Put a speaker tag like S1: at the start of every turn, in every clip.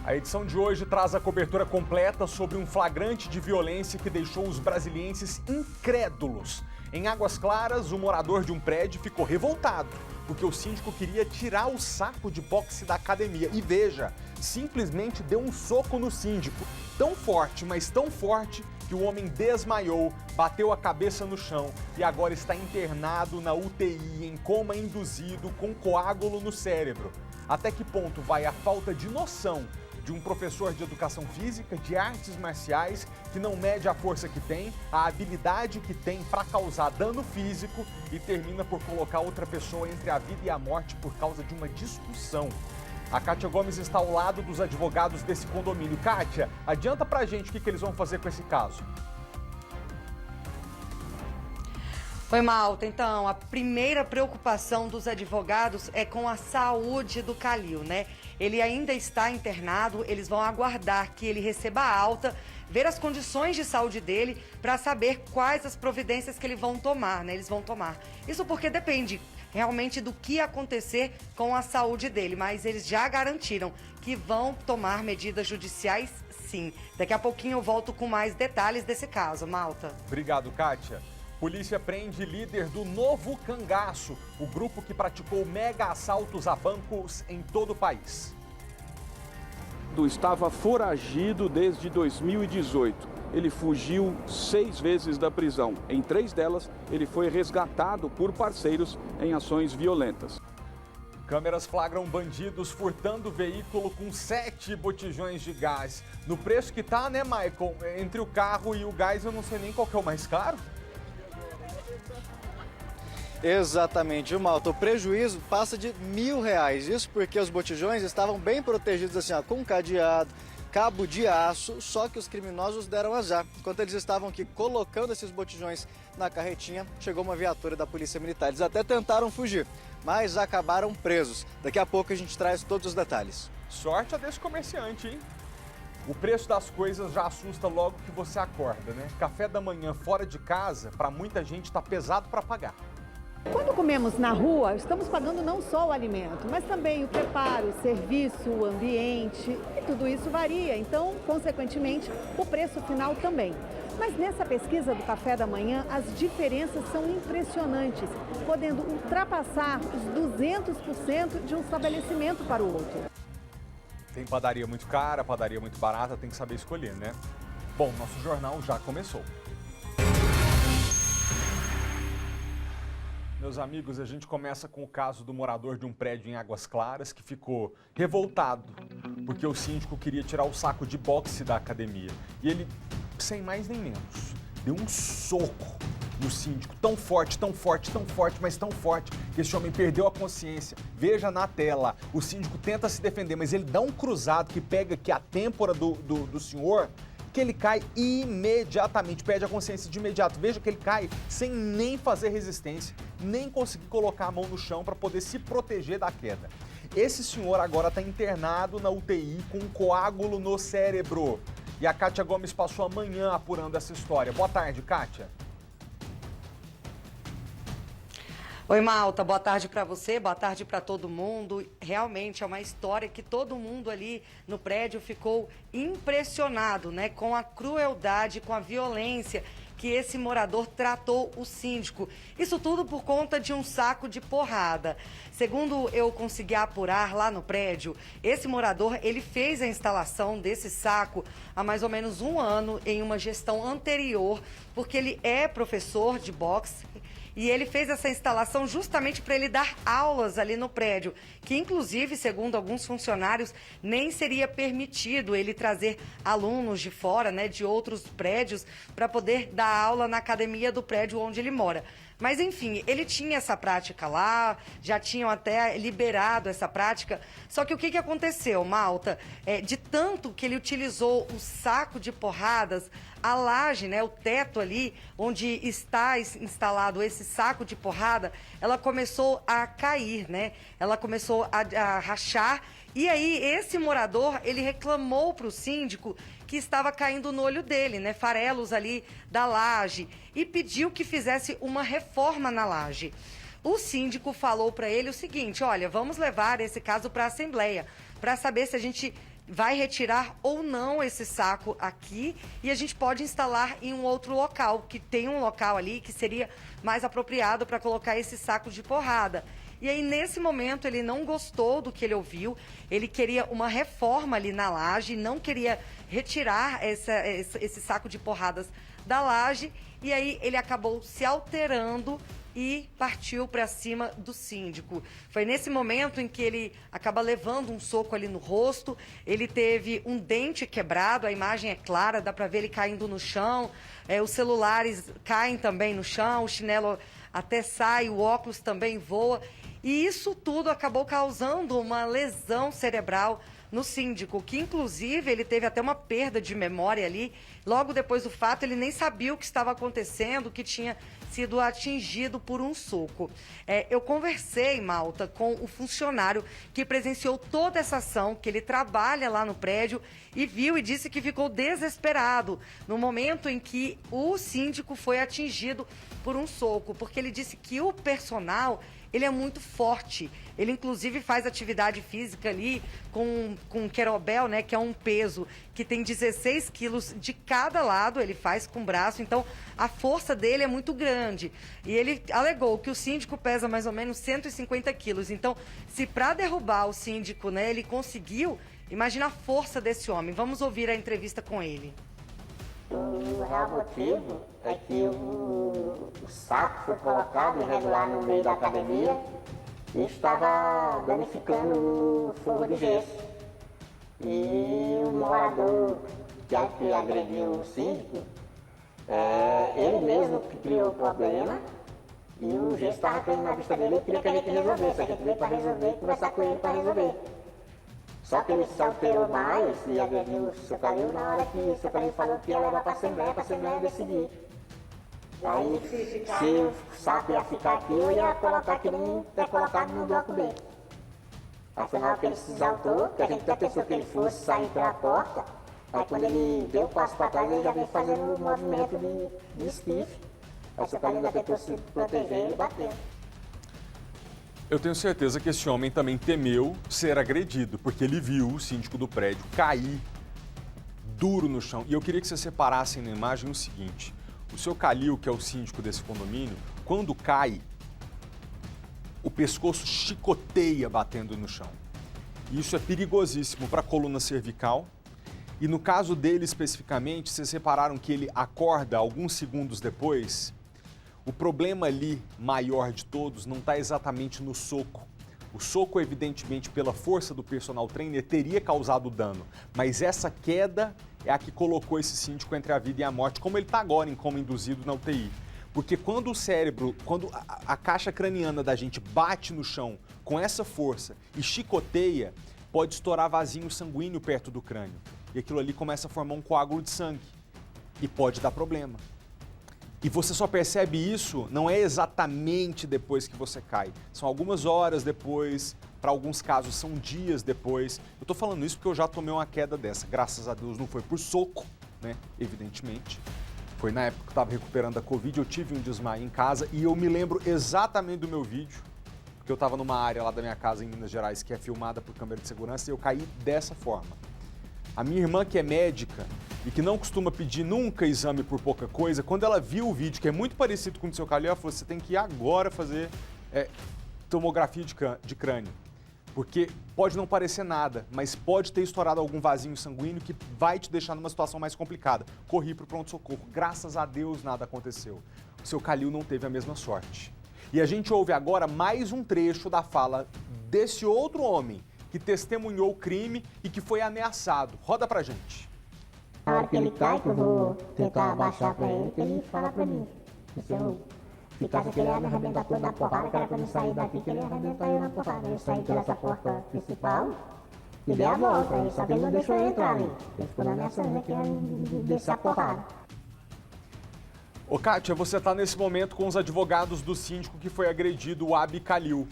S1: A edição de hoje traz a cobertura completa sobre um flagrante de violência que deixou os brasilienses incrédulos. Em Águas Claras, o morador de um prédio ficou revoltado, porque o síndico queria tirar o saco de boxe da academia. E veja, simplesmente deu um soco no síndico. Tão forte, mas tão forte, que o homem desmaiou, bateu a cabeça no chão e agora está internado na UTI em coma induzido com coágulo no cérebro. Até que ponto vai a falta de noção de um professor de educação física, de artes marciais, que não mede a força que tem, a habilidade que tem para causar dano físico e termina por colocar outra pessoa entre a vida e a morte por causa de uma discussão. A Kátia Gomes está ao lado dos advogados desse condomínio. Kátia, adianta pra gente o que eles vão fazer com esse caso.
S2: Oi, Malta. Então, a primeira preocupação dos advogados é com a saúde do Calil, né? Ele ainda está internado, eles vão aguardar que ele receba a alta, ver as condições de saúde dele para saber quais as providências que eles vão tomar, né? Isso porque depende realmente do que acontecer com a saúde dele, mas eles já garantiram que vão tomar medidas judiciais, sim. Daqui a pouquinho eu volto com mais detalhes desse caso, Malta.
S1: Obrigado, Kátia. Polícia prende líder do Novo Cangaço, o grupo que praticou mega assaltos a bancos em todo o país.
S3: Estava foragido desde 2018. Ele fugiu 6 vezes da prisão. Em 3 delas, ele foi resgatado por parceiros em ações violentas.
S1: Câmeras flagram bandidos furtando veículo com 7 botijões de gás. No preço que tá, né, Michael? Entre o carro e o gás, eu não sei nem qual que é o mais caro.
S4: Exatamente, Malta. O prejuízo passa de R$1.000. Isso porque os botijões estavam bem protegidos assim, ó, com cadeado, cabo de aço, só que os criminosos deram azar. Enquanto eles estavam aqui colocando esses botijões na carretinha, chegou uma viatura da Polícia Militar. Eles até tentaram fugir, mas acabaram presos. Daqui a pouco a gente traz todos os detalhes.
S1: Sorte a desse comerciante, hein? O preço das coisas já assusta logo que você acorda, né? Café da manhã fora de casa, para muita gente, tá pesado para pagar.
S5: Quando comemos na rua, estamos pagando não só o alimento, mas também o preparo, o serviço, o ambiente, e tudo isso varia, então, consequentemente, o preço final também. Mas nessa pesquisa do café da manhã, as diferenças são impressionantes, podendo ultrapassar os 200% de um estabelecimento para o outro.
S1: Tem padaria muito cara, padaria muito barata, tem que saber escolher, né? Bom, nosso jornal já começou. Meus amigos, a gente começa com o caso do morador de um prédio em Águas Claras que ficou revoltado porque o síndico queria tirar o saco de boxe da academia. E ele, sem mais nem menos, deu um soco no síndico, tão forte, mas tão forte, que esse homem perdeu a consciência. Veja na tela, o síndico tenta se defender, mas ele dá um cruzado que pega aqui a têmpora do senhor, que ele cai imediatamente, perde a consciência de imediato. Veja que ele cai sem nem fazer resistência, nem conseguir colocar a mão no chão para poder se proteger da queda. Esse senhor agora está internado na UTI com um coágulo no cérebro. E a Kátia Gomes passou a manhã apurando essa história. Boa tarde, Kátia.
S2: Oi, Malta, boa tarde para você, boa tarde para todo mundo. Realmente é uma história que todo mundo ali no prédio ficou impressionado, né, com a crueldade, com a violência que esse morador tratou o síndico. Isso tudo por conta de um saco de porrada. Segundo eu consegui apurar lá no prédio, esse morador, ele fez a instalação desse saco há mais ou menos 1 ano em uma gestão anterior, porque ele é professor de boxe. E ele fez essa instalação justamente para ele dar aulas ali no prédio, que inclusive, segundo alguns funcionários, nem seria permitido ele trazer alunos de fora, né, de outros prédios, para poder dar aula na academia do prédio onde ele mora. Mas, enfim, ele tinha essa prática lá, já tinham até liberado essa prática. Só que o que aconteceu, Malta? De tanto que ele utilizou o saco de porradas, a laje, né, o teto ali, onde está instalado esse saco de porrada, ela começou a cair, né? Ela começou a rachar. E aí, esse morador, ele reclamou para o síndico que estava caindo no olho dele, né? Farelos ali da laje, e pediu que fizesse uma reforma na laje. O síndico falou para ele o seguinte: olha, vamos levar esse caso para a Assembleia, para saber se a gente vai retirar ou não esse saco aqui e a gente pode instalar em um outro local, que tem um local ali que seria mais apropriado para colocar esse saco de porrada. E aí, nesse momento, ele não gostou do que ele ouviu, ele queria uma reforma ali na laje, não queria retirar esse saco de porradas da laje, e aí ele acabou se alterando e partiu para cima do síndico. Foi nesse momento em que ele acaba levando um soco ali no rosto, ele teve um dente quebrado, a imagem é clara, dá para ver ele caindo no chão, os celulares caem também no chão, o chinelo até sai, o óculos também voa. E isso tudo acabou causando uma lesão cerebral no síndico, que inclusive ele teve até uma perda de memória ali. Logo depois do fato, ele nem sabia o que estava acontecendo, que tinha sido atingido por um soco. Eu conversei, Malta, com o funcionário que presenciou toda essa ação, que ele trabalha lá no prédio e viu e disse que ficou desesperado no momento em que o síndico foi atingido por um soco, porque ele disse que o personal, ele é muito forte. Ele, inclusive, faz atividade física ali com querobel, né? Que é um peso que tem 16 quilos de cada lado, ele faz com o braço. Então, a força dele é muito grande. E ele alegou que o síndico pesa mais ou menos 150 quilos. Então, se para derrubar o síndico, né, ele conseguiu, imagina a força desse homem. Vamos ouvir a entrevista com ele.
S6: O real motivo é que o saco foi colocado irregular no meio da academia e estava danificando o forro de gesso. E o morador que agrediu o síndico, ele mesmo que criou o problema e o gesso estava caindo na vista dele e queria que a gente resolvesse. A gente veio para resolver, conversar com ele para resolver. Só que ele se alterou mais e agrediu o seu Calil na hora que o seu Calil falou que ia levar para a Assembleia decidir. Aí, se o saco ia ficar aqui, eu ia colocar que nem ter colocado no bloco B. Aí foi na hora que ele se exaltou, que a gente até pensou que ele fosse sair pela porta. Aí quando ele deu o passo para trás, ele já veio fazendo um movimento de esquife. Aí o seu Calil ainda tentou se proteger e bateu.
S1: Eu tenho certeza que esse homem também temeu ser agredido, porque ele viu o síndico do prédio cair duro no chão. E eu queria que vocês separassem na imagem o seguinte: o seu Calil, que é o síndico desse condomínio, quando cai, o pescoço chicoteia batendo no chão. Isso é perigosíssimo para a coluna cervical. E no caso dele especificamente, vocês repararam que ele acorda alguns segundos depois. O problema ali, maior de todos, não está exatamente no soco. O soco, evidentemente, pela força do personal trainer, teria causado dano. Mas essa queda é a que colocou esse síndico entre a vida e a morte, como ele está agora em coma induzido na UTI. Porque quando o cérebro, quando a caixa craniana da gente bate no chão com essa força e chicoteia, pode estourar vasinho sanguíneo perto do crânio. E aquilo ali começa a formar um coágulo de sangue. E pode dar problema. E você só percebe isso, não é exatamente depois que você cai. São algumas horas depois, para alguns casos são dias depois. Eu estou falando isso porque eu já tomei uma queda dessa. Graças a Deus não foi por soco, né? Evidentemente. Foi na época que eu estava recuperando da Covid, eu tive um desmaio em casa e eu me lembro exatamente do meu vídeo, porque eu estava numa área lá da minha casa em Minas Gerais que é filmada por câmera de segurança e eu caí dessa forma. A minha irmã, que é médica e que não costuma pedir nunca exame por pouca coisa, quando ela viu o vídeo, que é muito parecido com o do seu Calil, ela falou: você tem que ir agora fazer tomografia de crânio. Porque pode não parecer nada, mas pode ter estourado algum vasinho sanguíneo que vai te deixar numa situação mais complicada. Corri para o pronto-socorro. Graças a Deus nada aconteceu. O seu Calil não teve a mesma sorte. E a gente ouve agora mais um trecho da fala desse outro homem que testemunhou o crime e que foi ameaçado. Roda pra gente.
S6: Na hora que ele cai, que eu vou tentar abaixar pra ele, que ele fala pra mim que se eu ficasse aqui, ele ia me arrebentar toda na porrada, que era pra eu sair daqui, que ele ia arrebentar eu na porrada. Eu saí pela essa porta principal e dei a volta, só que ele não deixou eu entrar ali. Ele ficou na minha cena que ia me descer a porrada.
S1: Ô, Kátia, você tá nesse momento com os advogados do síndico que foi agredido, o Abi Calil.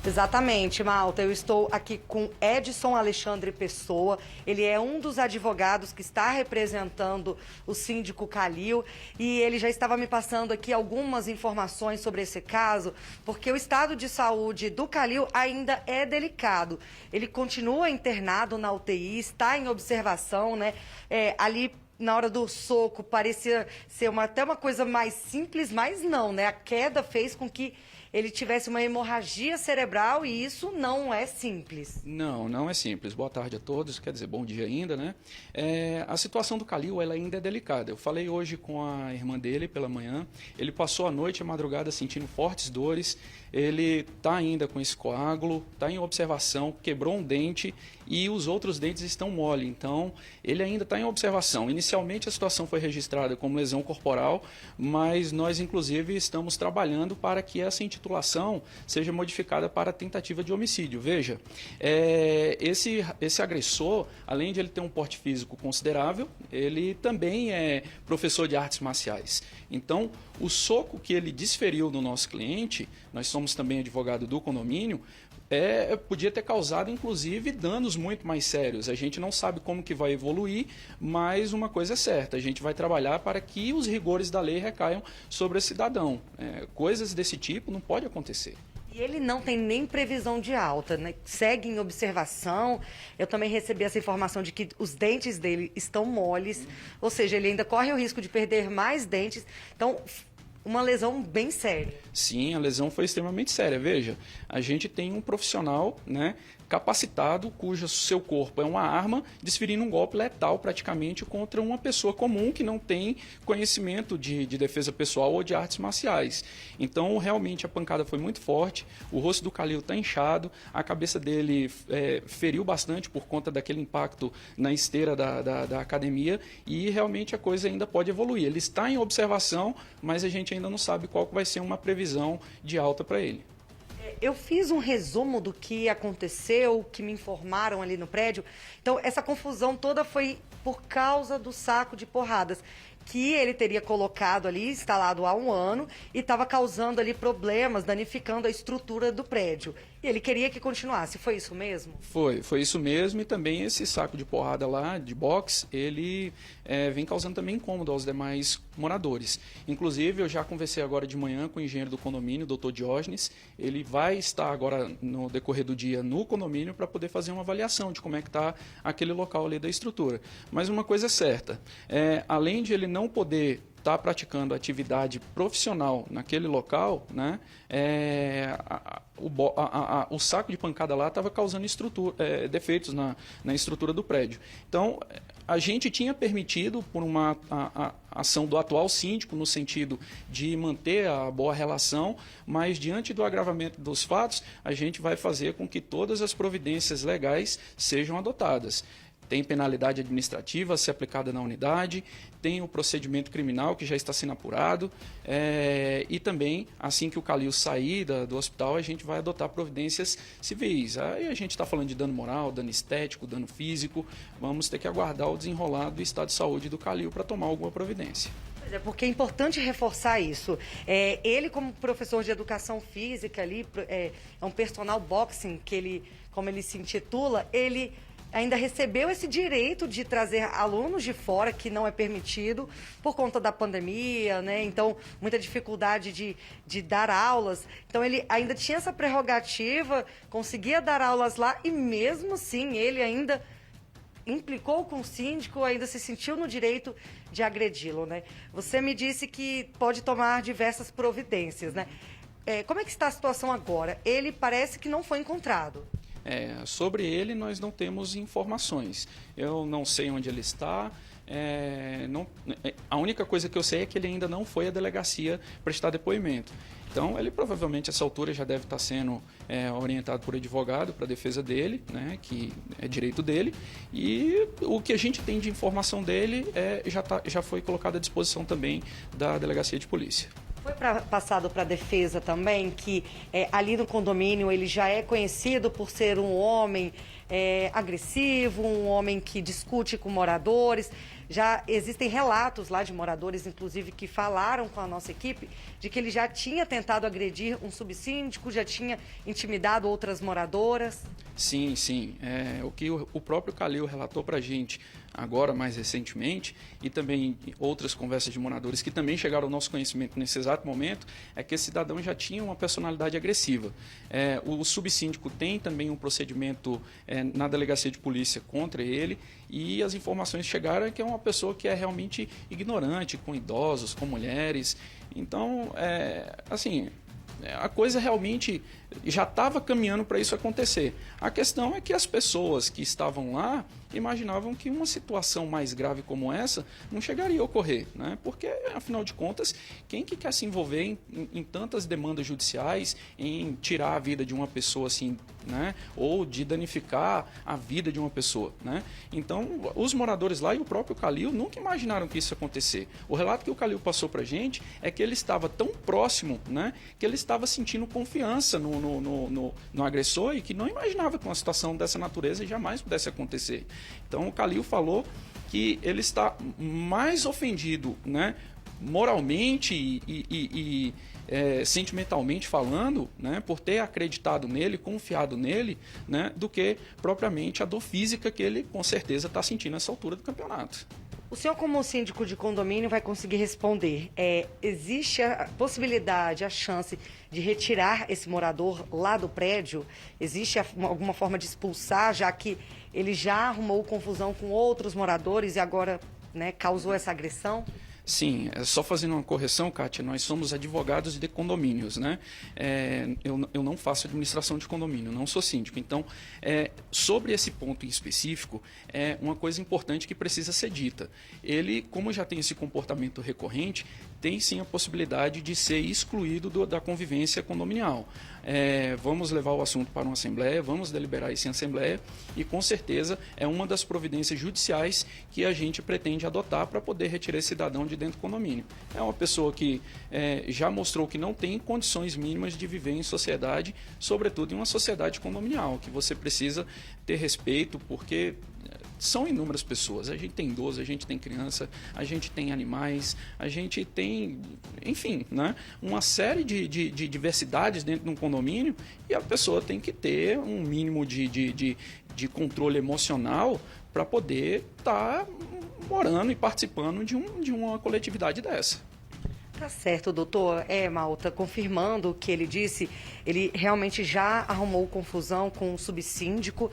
S2: Exatamente, Malta. Eu estou aqui com Edson Alexandre Pessoa. Ele é um dos advogados que está representando o síndico Calil e ele já estava me passando aqui algumas informações sobre esse caso, porque o estado de saúde do Calil ainda é delicado. Ele continua internado na UTI, está em observação, né? Ali na hora do soco parecia ser até uma coisa mais simples, mas não, né? A queda fez com que ele tivesse uma hemorragia cerebral e isso não é simples.
S3: Não é simples. Boa tarde a todos, quer dizer, bom dia ainda, né? A situação do Calil, ela ainda é delicada. Eu falei hoje com a irmã dele pela manhã, ele passou a noite e a madrugada sentindo fortes dores, ele está ainda com esse coágulo, está em observação, quebrou um dente e os outros dentes estão mole, então ele ainda está em observação. Inicialmente a situação foi registrada como lesão corporal, mas nós inclusive estamos trabalhando para que essa intitulação seja modificada para tentativa de homicídio. Veja, esse agressor, além de ele ter um porte físico considerável, ele também é professor de artes marciais. Então, o soco que ele desferiu no nosso cliente, nós somos também advogado do condomínio, podia ter causado, inclusive, danos muito mais sérios. A gente não sabe como que vai evoluir, mas uma coisa é certa, a gente vai trabalhar para que os rigores da lei recaiam sobre esse cidadão. Coisas desse tipo não pode acontecer.
S2: E ele não tem nem previsão de alta, né? Segue em observação. Eu também recebi essa informação de que os dentes dele estão moles, ou seja, ele ainda corre o risco de perder mais dentes. Então, uma lesão bem séria.
S3: Sim, a lesão foi extremamente séria. Veja, a gente tem um profissional, né, capacitado, cujo seu corpo é uma arma, desferindo um golpe letal praticamente contra uma pessoa comum que não tem conhecimento de defesa pessoal ou de artes marciais. Então, realmente, a pancada foi muito forte, o rosto do Calil está inchado, a cabeça dele feriu bastante por conta daquele impacto na esteira da academia e realmente a coisa ainda pode evoluir. Ele está em observação, mas a gente ainda não sabe qual vai ser uma previsão de alta para ele.
S2: Eu fiz um resumo do que aconteceu, que me informaram ali no prédio. Então, essa confusão toda foi por causa do saco de porradas que ele teria colocado ali, instalado há 1 ano, e estava causando ali problemas, danificando a estrutura do prédio. E ele queria que continuasse. Foi isso mesmo?
S3: Foi isso mesmo, e também esse saco de porrada lá, de boxe, ele vem causando também incômodo aos demais moradores. Inclusive, eu já conversei agora de manhã com o engenheiro do condomínio, o Dr. Diógenes, ele vai estar agora no decorrer do dia no condomínio para poder fazer uma avaliação de como é que está aquele local ali da estrutura. Mas uma coisa é certa, além de ele não poder estar praticando atividade profissional naquele local, né, o saco de pancada lá estava causando defeitos na estrutura do prédio. Então, a gente tinha permitido, por uma ação do atual síndico, no sentido de manter a boa relação, mas diante do agravamento dos fatos, a gente vai fazer com que todas as providências legais sejam adotadas. Tem penalidade administrativa a ser aplicada na unidade, tem o procedimento criminal que já está sendo apurado e também, assim que o Calil sair do hospital, a gente vai adotar providências civis. Aí a gente está falando de dano moral, dano estético, dano físico, vamos ter que aguardar o desenrolar do estado de saúde do Calil para tomar alguma providência.
S2: Porque é importante reforçar isso. Ele, como professor de educação física, ali, é um personal boxing, que ele, como ele se intitula, ele ainda recebeu esse direito de trazer alunos de fora, que não é permitido por conta da pandemia, né? Então, muita dificuldade de dar aulas. Então, ele ainda tinha essa prerrogativa, conseguia dar aulas lá e mesmo assim ele ainda implicou com o síndico, ainda se sentiu no direito de agredi-lo, né? Você me disse que pode tomar diversas providências, né? Como é que está a situação agora? Ele parece que não foi encontrado.
S3: Sobre ele nós não temos informações. Eu não sei onde ele está. A única coisa que eu sei é que ele ainda não foi à delegacia prestar depoimento. Então, ele provavelmente, a essa altura, já deve estar sendo orientado por advogado para a defesa dele, né, que é direito dele. E o que a gente tem de informação dele já foi colocado à disposição também da delegacia de polícia.
S2: Foi passado para a defesa também que ali no condomínio ele já é conhecido por ser um homem agressivo, um homem que discute com moradores. já existem relatos lá de moradores, inclusive, que falaram com a nossa equipe, de que ele já tinha tentado agredir um subsíndico, já tinha intimidado outras moradoras.
S3: Sim, sim. O que o próprio Calil relatou para a gente agora, mais recentemente, e também outras conversas de moradores que também chegaram ao nosso conhecimento nesse exato momento, é que esse cidadão já tinha uma personalidade agressiva. O subsíndico tem também um procedimento na delegacia de polícia contra ele, e as informações chegaram que é uma pessoa que é realmente ignorante, com idosos, com mulheres. Então, assim, a coisa realmente já estava caminhando para isso acontecer. A questão é que as pessoas que estavam lá imaginavam que uma situação mais grave como essa não chegaria a ocorrer, né? Porque, afinal de contas, quem que quer se envolver em tantas demandas judiciais, em tirar a vida de uma pessoa assim, né? Ou de danificar a vida de uma pessoa, né? Então, os moradores lá e o próprio Calil nunca imaginaram que isso ia acontecer. O relato que o Calil passou para a gente é que ele estava tão próximo, né? Que ele estava sentindo confiança no agressor e que não imaginava que uma situação dessa natureza jamais pudesse acontecer. Então o Calil falou que ele está mais ofendido, né, moralmente e sentimentalmente falando, né, por ter acreditado nele, confiado nele, né, do que propriamente a dor física que ele com certeza está sentindo nessa altura do campeonato.
S2: O senhor, como síndico de condomínio, vai conseguir responder. Existe a possibilidade, a chance de retirar esse morador lá do prédio? Existe alguma forma de expulsar, já que ele já arrumou confusão com outros moradores e agora, né, causou essa agressão?
S3: Sim, só fazendo uma correção, Kátia, nós somos advogados de condomínios, né? Eu não faço administração de condomínio, não sou síndico. Então, sobre esse ponto em específico, é uma coisa importante que precisa ser dita. Ele, como já tem esse comportamento recorrente, tem sim a possibilidade de ser excluído da convivência condominial. Vamos levar o assunto para uma assembleia, vamos deliberar isso em assembleia e com certeza é uma das providências judiciais que a gente pretende adotar para poder retirar esse cidadão de dentro do condomínio. É uma pessoa que já mostrou que não tem condições mínimas de viver em sociedade, sobretudo em uma sociedade condominial, que você precisa ter respeito porque são inúmeras pessoas. A gente tem idoso, a gente tem criança, a gente tem animais, a gente tem, enfim, né, uma série de diversidades dentro de um condomínio e a pessoa tem que ter um mínimo de controle emocional para poder estar morando e participando de uma coletividade dessa.
S2: Tá certo, doutor. Malta, confirmando o que ele disse, ele realmente já arrumou confusão com o subsíndico.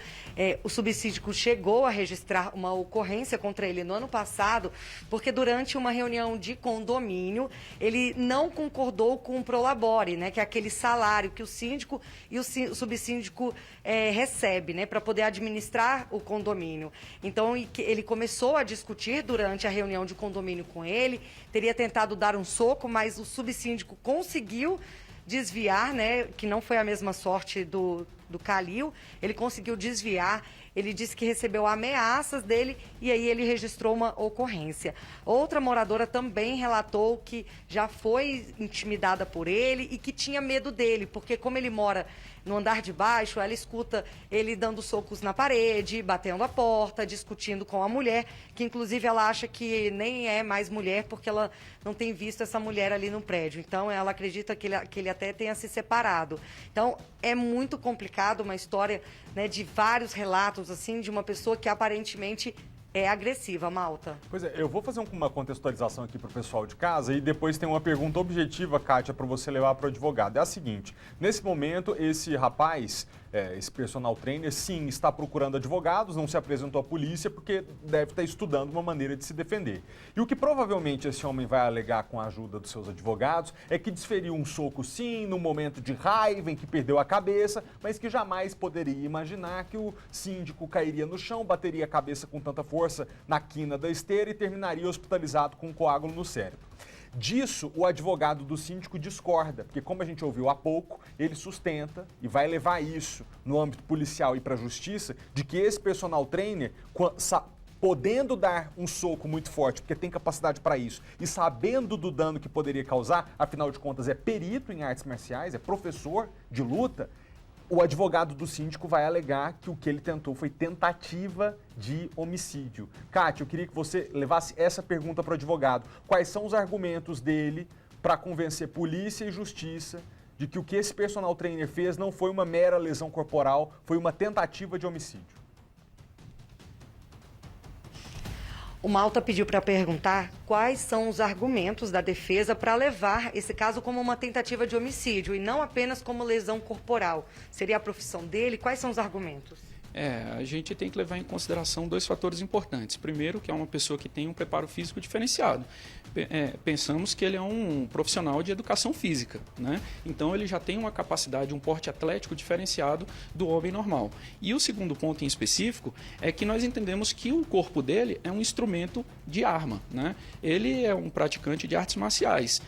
S2: O subsíndico chegou a registrar uma ocorrência contra ele no ano passado, porque durante uma reunião de condomínio, ele não concordou com o prolabore, né, que é aquele salário que o síndico e o subsíndico recebe, né, para poder administrar o condomínio. Então, ele começou a discutir durante a reunião de condomínio com ele, teria tentado dar um soco, mas o subsíndico conseguiu desviar, né, que não foi a mesma sorte do Calil, ele conseguiu desviar, ele disse que recebeu ameaças dele e aí ele registrou uma ocorrência. Outra moradora também relatou que já foi intimidada por ele e que tinha medo dele, porque como ele mora no andar de baixo, ela escuta ele dando socos na parede, batendo a porta, discutindo com a mulher, que inclusive ela acha que nem é mais mulher porque ela não tem visto essa mulher ali no prédio. Então ela acredita que ele até tenha se separado. Então é muito complicado, uma história, né, de vários relatos assim de uma pessoa que aparentemente é agressiva, Malta.
S1: Pois é, eu vou fazer uma contextualização aqui para o pessoal de casa e depois tem uma pergunta objetiva, Kátia, para você levar para o advogado. É a seguinte, nesse momento, esse rapaz, esse personal trainer, sim, está procurando advogados, não se apresentou à polícia porque deve estar estudando uma maneira de se defender. E o que provavelmente esse homem vai alegar com a ajuda dos seus advogados é que desferiu um soco, sim, num momento de raiva, em que perdeu a cabeça, mas que jamais poderia imaginar que o síndico cairia no chão, bateria a cabeça com tanta força na quina da esteira e terminaria hospitalizado com um coágulo no cérebro. Disso, o advogado do síndico discorda, porque como a gente ouviu há pouco, ele sustenta e vai levar isso no âmbito policial e para a justiça, de que esse personal trainer, podendo dar um soco muito forte, porque tem capacidade para isso, e sabendo do dano que poderia causar, afinal de contas é perito em artes marciais, é professor de luta, O advogado do síndico vai alegar que o que ele tentou foi tentativa de homicídio. Kátia, eu queria que você levasse essa pergunta para o advogado. Quais são os argumentos dele para convencer polícia e justiça de que o que esse personal trainer fez não foi uma mera lesão corporal, foi uma tentativa de homicídio?
S2: O Malta pediu para perguntar quais são os argumentos da defesa para levar esse caso como uma tentativa de homicídio e não apenas como lesão corporal. Seria a profissão dele? Quais são os argumentos?
S3: A gente tem que levar em consideração 2 fatores importantes. Primeiro, que é uma pessoa que tem um preparo físico diferenciado. Pensamos que ele é um profissional de educação física, né? Então ele já tem uma capacidade, um porte atlético diferenciado do homem normal. E o segundo ponto em específico é que nós entendemos que o corpo dele é um instrumento de arma, né? Ele é um praticante de artes marciais.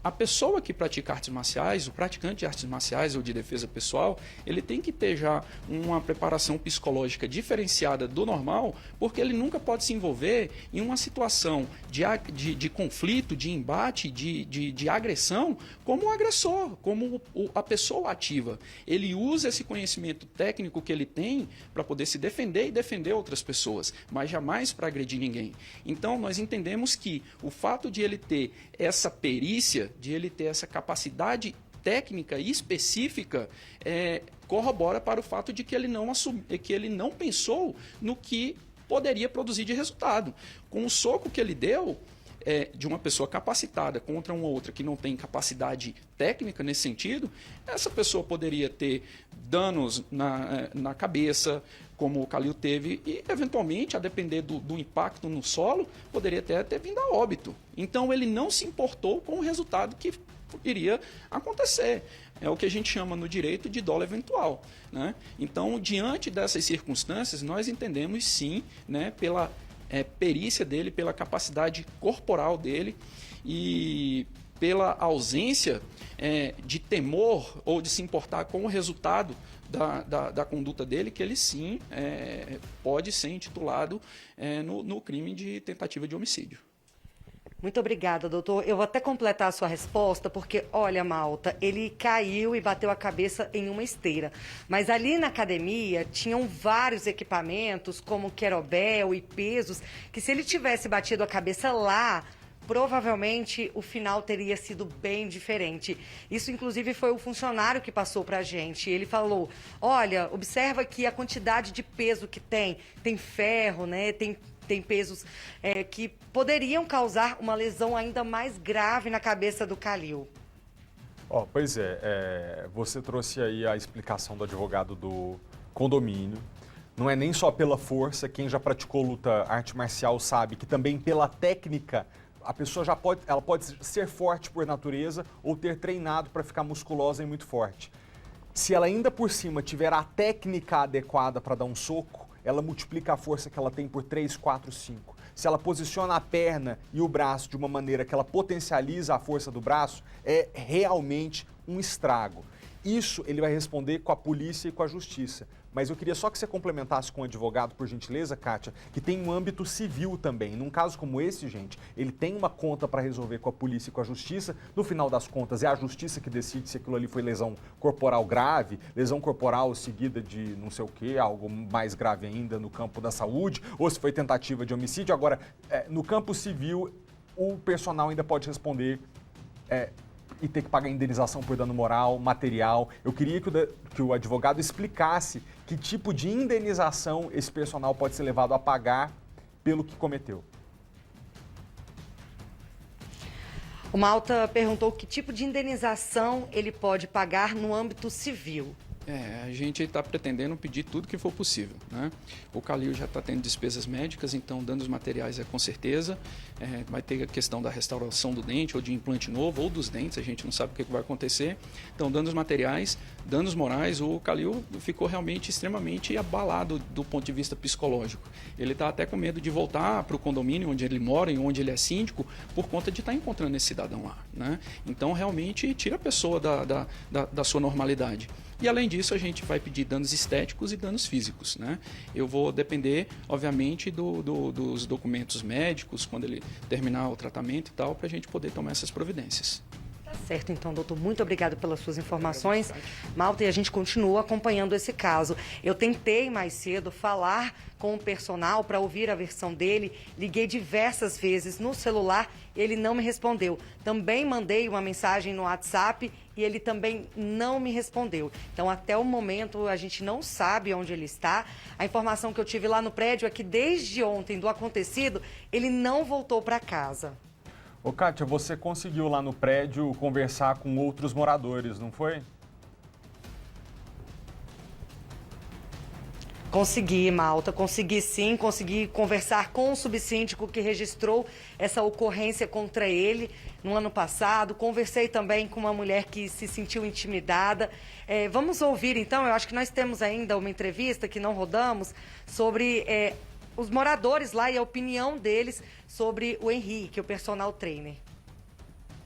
S3: A pessoa que pratica artes marciais, o praticante de artes marciais ou de defesa pessoal, ele tem que ter já uma preparação psicológica diferenciada do normal, porque ele nunca pode se envolver em uma situação de conflito, de embate, de agressão, como o agressor, como a pessoa ativa. Ele usa esse conhecimento técnico que ele tem para poder se defender e defender outras pessoas, mas jamais para agredir ninguém. Então, nós entendemos que o fato de ele ter essa perícia, de ele ter essa capacidade técnica e específica, corrobora para o fato de que ele não pensou no que poderia produzir de resultado. Com o soco que ele deu, de uma pessoa capacitada contra uma outra que não tem capacidade técnica nesse sentido, essa pessoa poderia ter danos na cabeça, como o Kalil teve, e eventualmente, a depender do impacto no solo, poderia até ter vindo a óbito. Então ele não se importou com o resultado que iria acontecer. É o que a gente chama no direito de dolo eventual, né? Então, diante dessas circunstâncias, nós entendemos sim, né, pela perícia dele, pela capacidade corporal dele e pela ausência de temor ou de se importar com o resultado da conduta dele, que ele sim pode ser intitulado no crime de tentativa de homicídio.
S2: Muito obrigada, doutor. Eu vou até completar a sua resposta, porque, olha, Malta, ele caiu e bateu a cabeça em uma esteira. Mas ali na academia tinham vários equipamentos, como querobel e pesos, que se ele tivesse batido a cabeça lá, provavelmente o final teria sido bem diferente. Isso, inclusive, foi o funcionário que passou para a gente. Ele falou, olha, observa aqui a quantidade de peso que tem. Tem ferro, né? Tem pesos que poderiam causar uma lesão ainda mais grave na cabeça do Kalil.
S1: Pois você trouxe aí a explicação do advogado do condomínio. Não é nem só pela força, quem já praticou luta arte marcial sabe que também pela técnica a pessoa ela pode ser forte por natureza ou ter treinado para ficar musculosa e muito forte. Se ela ainda por cima tiver a técnica adequada para dar um soco, ela multiplica a força que ela tem por 3, 4, 5. Se ela posiciona a perna e o braço de uma maneira que ela potencializa a força do braço, é realmente um estrago. Isso ele vai responder com a polícia e com a justiça. Mas eu queria só que você complementasse com o advogado, por gentileza, Kátia, que tem um âmbito civil também. Num caso como esse, gente, ele tem uma conta para resolver com a polícia e com a justiça. No final das contas, é a justiça que decide se aquilo ali foi lesão corporal grave, lesão corporal seguida de não sei o quê, algo mais grave ainda no campo da saúde, ou se foi tentativa de homicídio. Agora, no campo civil, o personal ainda pode responder e ter que pagar indenização por dano moral, material. Eu queria que o advogado explicasse que tipo de indenização esse personal pode ser levado a pagar pelo que cometeu.
S2: O Malta perguntou que tipo de indenização ele pode pagar no âmbito civil.
S3: A gente está pretendendo pedir tudo que for possível, né? O Kalil já está tendo despesas médicas, então danos materiais com certeza. Vai ter a questão da restauração do dente, ou de implante novo, ou dos dentes, a gente não sabe o que vai acontecer. Então, danos materiais, danos morais, o Kalil ficou realmente extremamente abalado do ponto de vista psicológico. Ele está até com medo de voltar para o condomínio onde ele mora e onde ele é síndico, por conta de estar encontrando esse cidadão lá, né? Então, realmente, tira a pessoa da sua normalidade. E, além disso, a gente vai pedir danos estéticos e danos físicos, né? Eu vou depender, obviamente, dos documentos médicos, quando ele terminar o tratamento e tal, para a gente poder tomar essas providências.
S2: Tá Certo, então, doutor, muito obrigado pelas suas informações. Malta, e a gente continua acompanhando esse caso. Eu tentei mais cedo falar com o personal para ouvir a versão dele, liguei diversas vezes no celular, ele não me respondeu. Também mandei uma mensagem no WhatsApp e ele também não me respondeu. Então, até o momento, a gente não sabe onde ele está. A informação que eu tive lá no prédio é que desde ontem do acontecido, ele não voltou para casa.
S1: Ô, Kátia, você conseguiu lá no prédio conversar com outros moradores, não foi?
S2: Consegui, Malta, consegui sim, consegui conversar com o subsíndico que registrou essa ocorrência contra ele no ano passado. Conversei também com uma mulher que se sentiu intimidada. Vamos ouvir, então, eu acho que nós temos ainda uma entrevista que não rodamos sobre os moradores lá e a opinião deles sobre o Henrique, o personal trainer.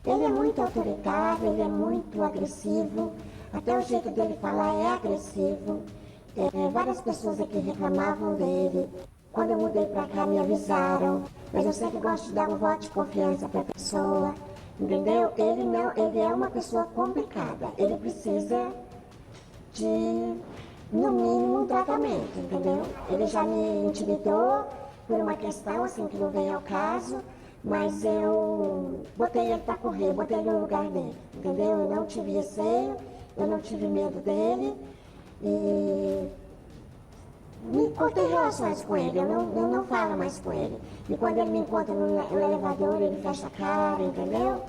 S6: Ele é muito autoritário, ele é muito agressivo, até o jeito dele falar é agressivo. Várias pessoas aqui reclamavam dele. Quando eu mudei pra cá me avisaram, mas eu sempre gosto de dar um voto de confiança pra pessoa, entendeu? Ele é uma pessoa complicada, ele precisa de, no mínimo, um tratamento, entendeu? Ele já me intimidou por uma questão assim que não vem ao caso, mas eu botei ele pra correr, botei ele no lugar dele, entendeu? Eu não tive receio, eu não tive medo dele e me cortei relações com ele, eu não falo mais com ele. E quando ele me encontra no elevador, ele fecha a cara, entendeu?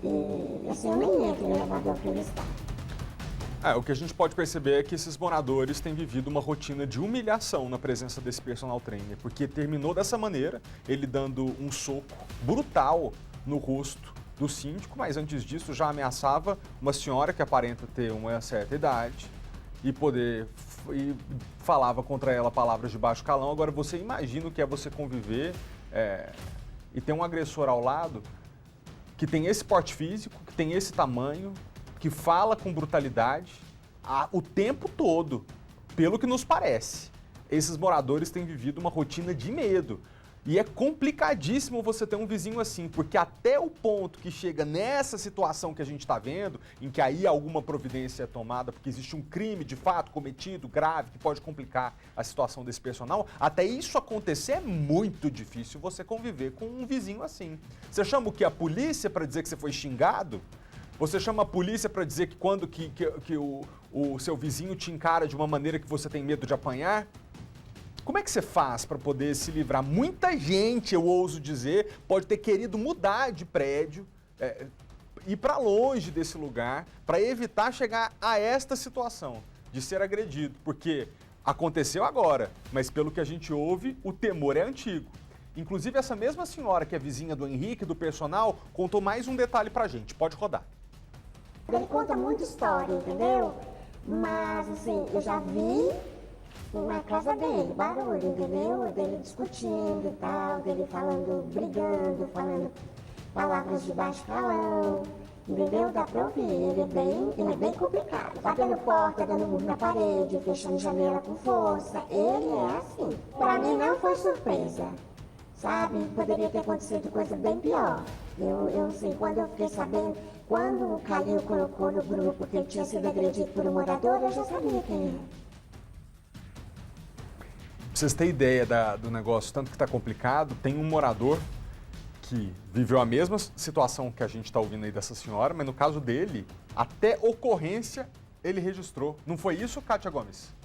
S6: E assim, eu nem entro no elevador para ele estar.
S1: O que a gente pode perceber é que esses moradores têm vivido uma rotina de humilhação na presença desse personal trainer, porque terminou dessa maneira, ele dando um soco brutal no rosto do síndico, mas antes disso já ameaçava uma senhora que aparenta ter uma certa idade e falava contra ela palavras de baixo calão. Agora você imagina o que é você conviver e ter um agressor ao lado que tem esse porte físico, que tem esse tamanho, que fala com brutalidade o tempo todo, pelo que nos parece. Esses moradores têm vivido uma rotina de medo. E é complicadíssimo você ter um vizinho assim, porque até o ponto que chega nessa situação que a gente está vendo, em que aí alguma providência é tomada, porque existe um crime de fato cometido, grave, que pode complicar a situação desse personal, até isso acontecer é muito difícil você conviver com um vizinho assim. Você chama o quê? A polícia para dizer que você foi xingado? Você chama a polícia para dizer que quando que o seu vizinho te encara de uma maneira que você tem medo de apanhar? Como é que você faz para poder se livrar? Muita gente, eu ouso dizer, pode ter querido mudar de prédio, ir para longe desse lugar, para evitar chegar a esta situação de ser agredido, porque aconteceu agora, mas pelo que a gente ouve, o temor é antigo. Inclusive, essa mesma senhora que é vizinha do Henrique, do personal, contou mais um detalhe para a gente. Pode rodar.
S6: Ele conta muita história, entendeu? Mas, assim, eu já vi na casa dele, barulho, entendeu? Dele discutindo e tal, dele falando, brigando, falando palavras de baixo calão, entendeu? Dá pra ouvir, ele é bem complicado. Batendo porta, dando murro na parede, fechando janela com força, ele é assim. Pra mim não foi surpresa, sabe? Poderia ter acontecido coisa bem pior. Eu assim, quando eu fiquei sabendo, quando o Calil colocou no grupo que ele tinha sido agredido por um morador, eu já sabia quem era.
S1: Pra vocês terem ideia do negócio, tanto que está complicado, tem um morador que viveu a mesma situação que a gente está ouvindo aí dessa senhora, mas no caso dele, até ocorrência ele registrou. Não foi isso, Kátia Gomes?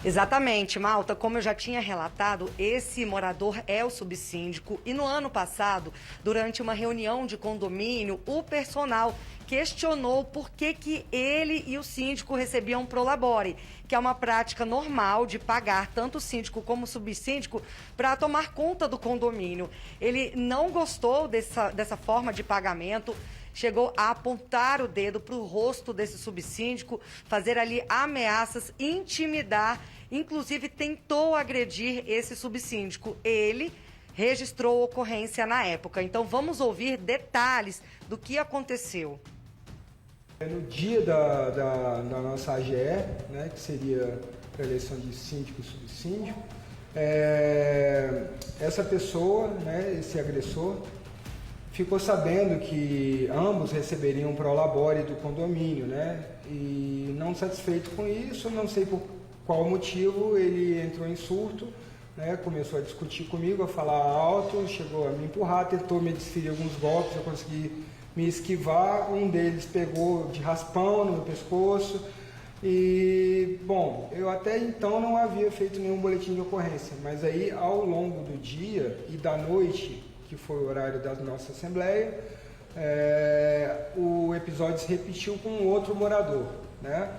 S2: Exatamente, Malta. Como eu já tinha relatado, esse morador é o subsíndico e no ano passado, durante uma reunião de condomínio, o personal questionou por que ele e o síndico recebiam prolabore, que é uma prática normal de pagar tanto o síndico como o subsíndico para tomar conta do condomínio. Ele não gostou dessa forma de pagamento, chegou a apontar o dedo para o rosto desse subsíndico, fazer ali ameaças, intimidar, inclusive tentou agredir esse subsíndico. Ele registrou ocorrência na época. Então vamos ouvir detalhes do que aconteceu.
S7: No dia da nossa AGE, né, que seria a eleição de síndico e subsíndico, essa pessoa, né, esse agressor, ficou sabendo que ambos receberiam um prolabore do condomínio, né? E não satisfeito com isso, não sei por qual motivo, ele entrou em surto, né? Começou a discutir comigo, a falar alto, chegou a me empurrar, tentou me desferir alguns golpes, eu consegui me esquivar, um deles pegou de raspão no meu pescoço e, bom, eu até então não havia feito nenhum boletim de ocorrência, mas aí ao longo do dia e da noite, que foi o horário da nossa assembleia, o episódio se repetiu com um outro morador, né?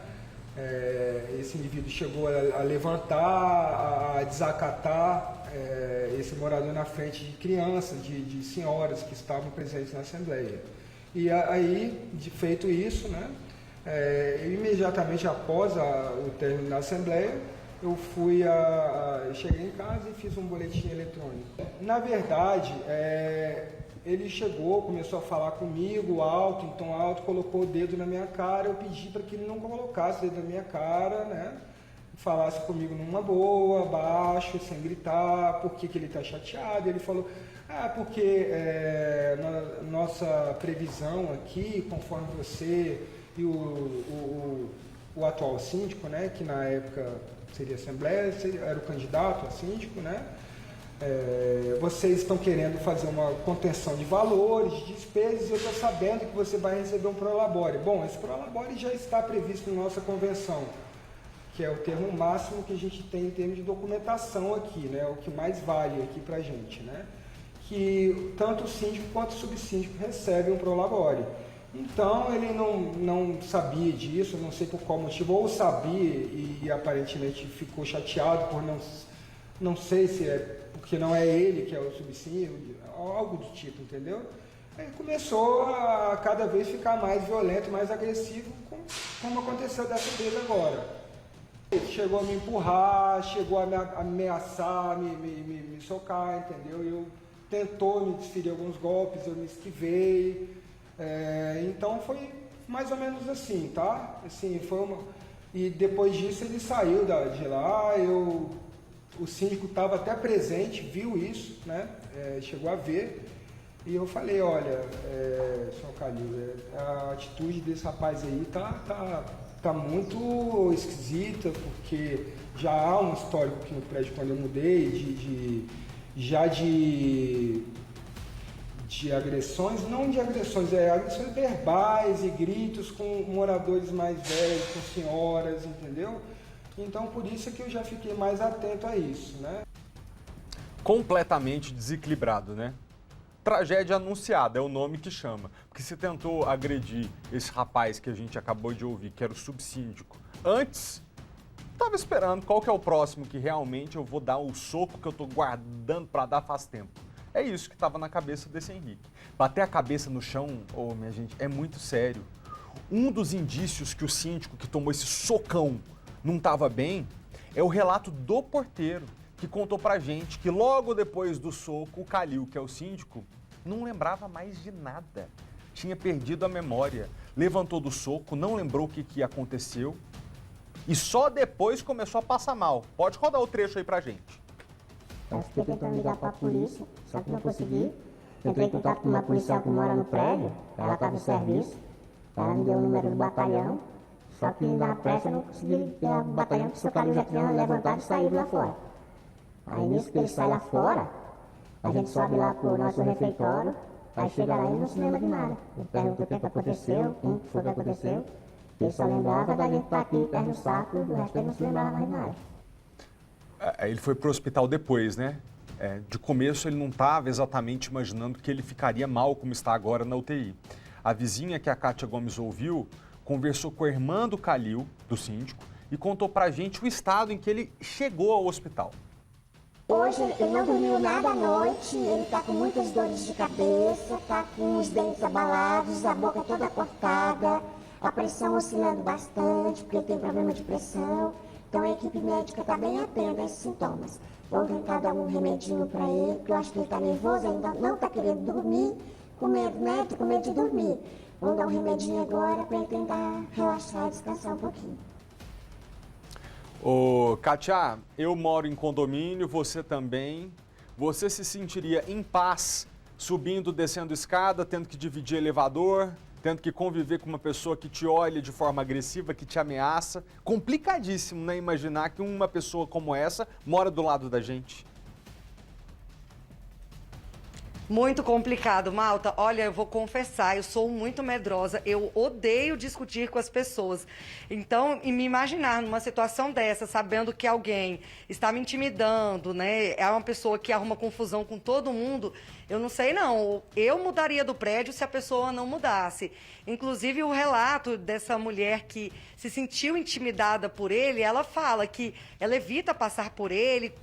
S7: Esse indivíduo chegou a levantar, a desacatar esse morador na frente de crianças, de senhoras que estavam presentes na assembleia. E aí, feito isso, né, imediatamente após o término da assembleia, eu cheguei em casa e fiz um boletim eletrônico. Na verdade, ele chegou, começou a falar comigo alto, em tom alto, colocou o dedo na minha cara, eu pedi para que ele não colocasse o dedo na minha cara, né? Falasse comigo numa boa, baixo, sem gritar, por que ele está chateado. Ele falou, porque nossa previsão aqui, conforme você e o atual síndico, né, que na época seria assembleia, era o candidato a síndico, né? Vocês estão querendo fazer uma contenção de valores, de despesas, e eu estou sabendo que você vai receber um prolabore. Bom, esse prolabore já está previsto na nossa convenção, que é o termo máximo que a gente tem em termos de documentação aqui, né? O que mais vale aqui para a gente, né? Que tanto o síndico quanto o subsíndico recebem um prolabore. Então ele não sabia disso, não sei por qual motivo, ou sabia e aparentemente ficou chateado por não sei se é porque não é ele que é o subsíndico, algo do tipo, entendeu? Aí começou a cada vez ficar mais violento, mais agressivo, como aconteceu dessa vez agora. Ele chegou a me empurrar, chegou a me ameaçar, me socar, entendeu? Tentou me desferir alguns golpes, eu me esquivei. Então foi mais ou menos assim, tá? Assim, E depois disso ele saiu de lá, o síndico estava até presente, viu isso, né? Chegou a ver, e eu falei, olha, senhor Calil, a atitude desse rapaz aí tá muito esquisita, porque já há um histórico aqui no prédio quando eu mudei, de agressões, não de agressões, agressões verbais e gritos com moradores mais velhos, com senhoras, entendeu? Então, por isso é que eu já fiquei mais atento a isso, né?
S1: Completamente desequilibrado, né? Tragédia anunciada é o nome que chama. Porque você tentou agredir esse rapaz que a gente acabou de ouvir, que era o subsíndico. Antes, estava esperando qual que é o próximo que realmente eu vou dar o soco que eu estou guardando para dar faz tempo. É isso que estava na cabeça desse Henrique. Bater a cabeça no chão, minha gente, é muito sério. Um dos indícios que o síndico que tomou esse socão não estava bem, é o relato do porteiro, que contou pra gente que logo depois do soco, o Calil, que é o síndico, não lembrava mais de nada. Tinha perdido a memória, levantou do soco, não lembrou o que aconteceu e só depois começou a passar mal. Pode rodar o trecho aí pra gente.
S6: Eu fiquei tentando ligar pra polícia, só que não consegui. Entrei em contato com uma policial que mora no prédio, ela estava em serviço, ela me deu o número do batalhão. Só que na pressa eu não consegui ligar o batalhão, porque o seu Calil já tinha levantado e saído lá fora. Aí nisso que ele sai lá fora, a gente sobe lá pro nosso refeitório, aí chega lá e não se lembra de nada. Eu pergunto o que aconteceu, como foi que aconteceu. Ele só lembrava da gente estar aqui, pé no saco, do resto ele não se lembrava mais de nada.
S1: Ele foi pro hospital depois, né? De começo ele não estava exatamente imaginando que ele ficaria mal como está agora na UTI. A vizinha que a Kátia Gomes ouviu conversou com a irmã do Calil, do síndico, e contou pra gente o estado em que ele chegou ao hospital.
S6: Hoje ele não dormiu nada à noite, ele tá com muitas dores de cabeça, tá com os dentes abalados, a boca toda cortada, a pressão oscilando bastante, porque ele tem problema de pressão. Então a equipe médica tá bem atenta a esses sintomas. Vamos tentar dar um remedinho pra ele, porque eu acho que ele tá nervoso, ainda não tá querendo dormir, com medo, né? Tô com medo de dormir. Vamos dar um remedinho agora para ele tentar relaxar e descansar um pouquinho.
S1: Kátia, eu moro em condomínio, você também. Você se sentiria em paz subindo, descendo escada, tendo que dividir elevador, tendo que conviver com uma pessoa que te olha de forma agressiva, que te ameaça. Complicadíssimo, né? Imaginar que uma pessoa como essa mora do lado da gente.
S2: Muito complicado, Malta. Olha, eu vou confessar, eu sou muito medrosa, eu odeio discutir com as pessoas. Então, me imaginar numa situação dessa, sabendo que alguém está me intimidando, né? É uma pessoa que arruma confusão com todo mundo, eu não sei não. Eu mudaria do prédio se a pessoa não mudasse. Inclusive, o relato dessa mulher que se sentiu intimidada por ele, ela fala que ela evita passar por ele,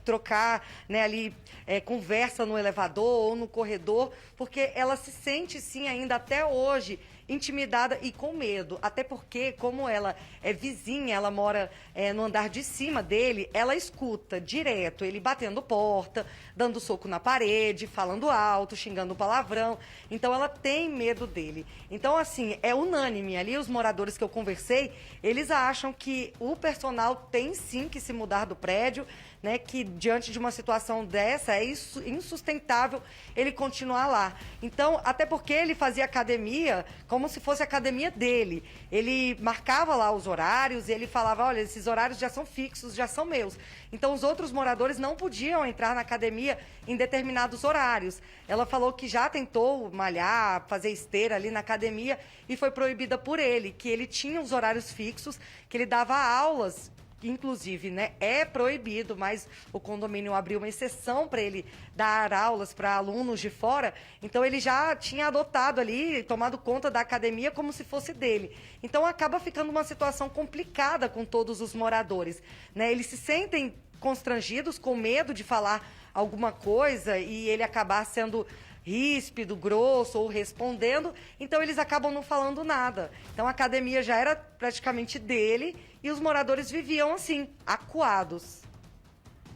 S2: trocar, né, ali conversa no elevador ou no corredor, porque ela se sente, sim, ainda até hoje, intimidada e com medo. Até porque, como ela é vizinha, ela mora no andar de cima dele, ela escuta direto ele batendo porta, dando soco na parede, falando alto, xingando palavrão. Então, ela tem medo dele. Então, assim, é unânime. Ali, os moradores que eu conversei, eles acham que o personal tem, sim, que se mudar do prédio, né, que diante de uma situação dessa é insustentável ele continuar lá. Então, até porque ele fazia academia como se fosse a academia dele. Ele marcava lá os horários e ele falava, olha, esses horários já são fixos, já são meus. Então, os outros moradores não podiam entrar na academia em determinados horários. Ela falou que já tentou malhar, fazer esteira ali na academia e foi proibida por ele, que ele tinha os horários fixos, que ele dava aulas. Inclusive, né, é proibido, mas o condomínio abriu uma exceção para ele dar aulas para alunos de fora. Então, ele já tinha adotado ali, tomado conta da academia como se fosse dele. Então, acaba ficando uma situação complicada com todos os moradores, né? Eles se sentem constrangidos, com medo de falar alguma coisa e ele acabar sendo ríspido, grosso ou respondendo, então eles acabam não falando nada. Então a academia já era praticamente dele e os moradores viviam assim, acuados.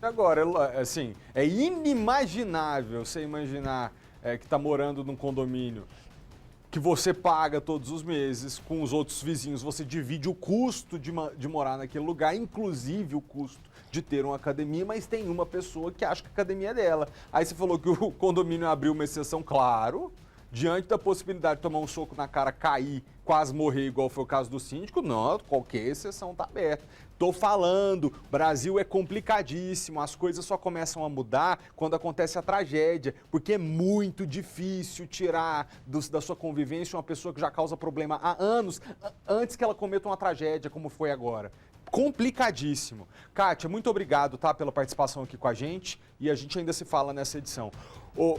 S1: Agora, assim, é inimaginável você imaginar que está morando num condomínio que você paga todos os meses, com os outros vizinhos você divide o custo de morar naquele lugar, inclusive o custo de ter uma academia, mas tem uma pessoa que acha que a academia é dela. Aí você falou que o condomínio abriu uma exceção, claro, diante da possibilidade de tomar um soco na cara, cair, quase morrer, igual foi o caso do síndico, não, qualquer exceção está aberta. Tô falando, Brasil é complicadíssimo, as coisas só começam a mudar quando acontece a tragédia, porque é muito difícil tirar da sua convivência uma pessoa que já causa problema há anos, antes que ela cometa uma tragédia, como foi agora. Complicadíssimo. Kátia, muito obrigado, tá, pela participação aqui com a gente e a gente ainda se fala nessa edição.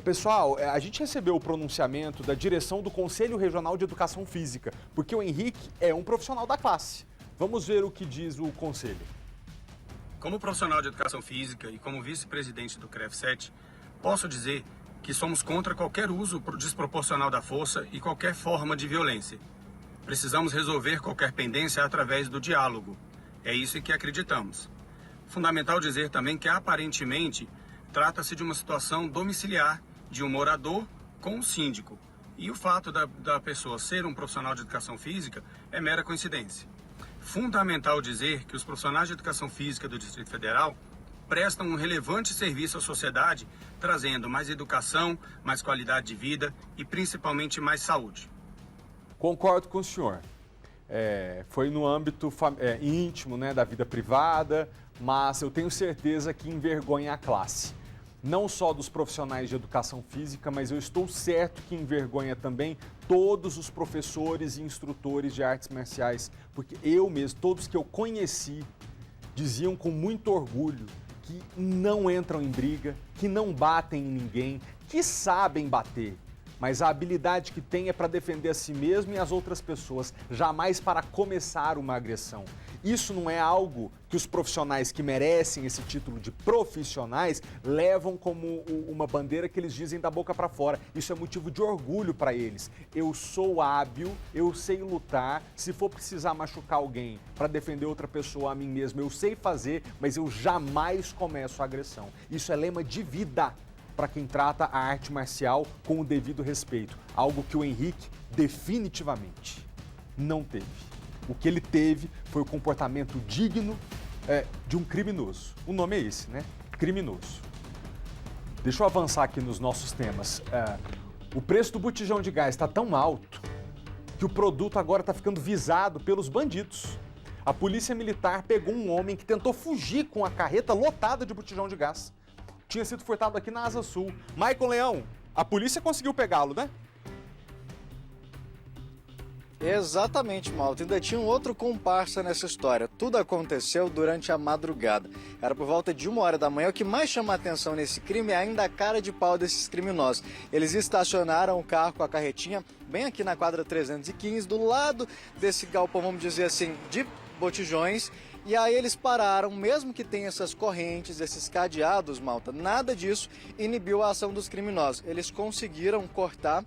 S1: Pessoal, a gente recebeu o pronunciamento da direção do Conselho Regional de Educação Física, porque o Henrique é um profissional da classe. Vamos ver o que diz o Conselho.
S8: Como profissional de Educação Física e como vice-presidente do CREF7, posso dizer que somos contra qualquer uso desproporcional da força e qualquer forma de violência. Precisamos resolver qualquer pendência através do diálogo. É isso em que acreditamos. Fundamental dizer também que, aparentemente, trata-se de uma situação domiciliar de um morador com o síndico. E o fato da pessoa ser um profissional de educação física é mera coincidência. Fundamental dizer que os profissionais de educação física do Distrito Federal prestam um relevante serviço à sociedade, trazendo mais educação, mais qualidade de vida e, principalmente, mais saúde.
S1: Concordo com o senhor. Foi no âmbito íntimo, né, da vida privada, mas eu tenho certeza que envergonha a classe. Não só dos profissionais de educação física, mas eu estou certo que envergonha também todos os professores e instrutores de artes marciais, porque eu mesmo, todos que eu conheci, diziam com muito orgulho que não entram em briga, que não batem em ninguém, que sabem bater. Mas a habilidade que tem é para defender a si mesmo e as outras pessoas, jamais para começar uma agressão. Isso não é algo que os profissionais que merecem esse título de profissionais levam como uma bandeira que eles dizem da boca para fora. Isso é motivo de orgulho para eles. Eu sou hábil, eu sei lutar, se for precisar machucar alguém para defender outra pessoa, a mim mesmo, eu sei fazer, mas eu jamais começo a agressão. Isso é lema de vida para quem trata a arte marcial com o devido respeito. Algo que o Henrique definitivamente não teve. O que ele teve foi o comportamento digno de um criminoso. O nome é esse, né? Criminoso. Deixa eu avançar aqui nos nossos temas. O preço do botijão de gás está tão alto que o produto agora está ficando visado pelos bandidos. A polícia militar pegou um homem que tentou fugir com a carreta lotada de botijão de gás. Tinha sido furtado aqui na Asa Sul. Maicon Leão, a polícia conseguiu pegá-lo, né?
S4: Exatamente, Malta. Ainda tinha um outro comparsa nessa história. Tudo aconteceu durante a madrugada. Era por volta de 1h da manhã. O que mais chama a atenção nesse crime é ainda a cara de pau desses criminosos. Eles estacionaram o carro com a carretinha bem aqui na quadra 315, do lado desse galpão, vamos dizer assim, de botijões. E aí eles pararam, mesmo que tenha essas correntes, esses cadeados, Malta, nada disso inibiu a ação dos criminosos. Eles conseguiram cortar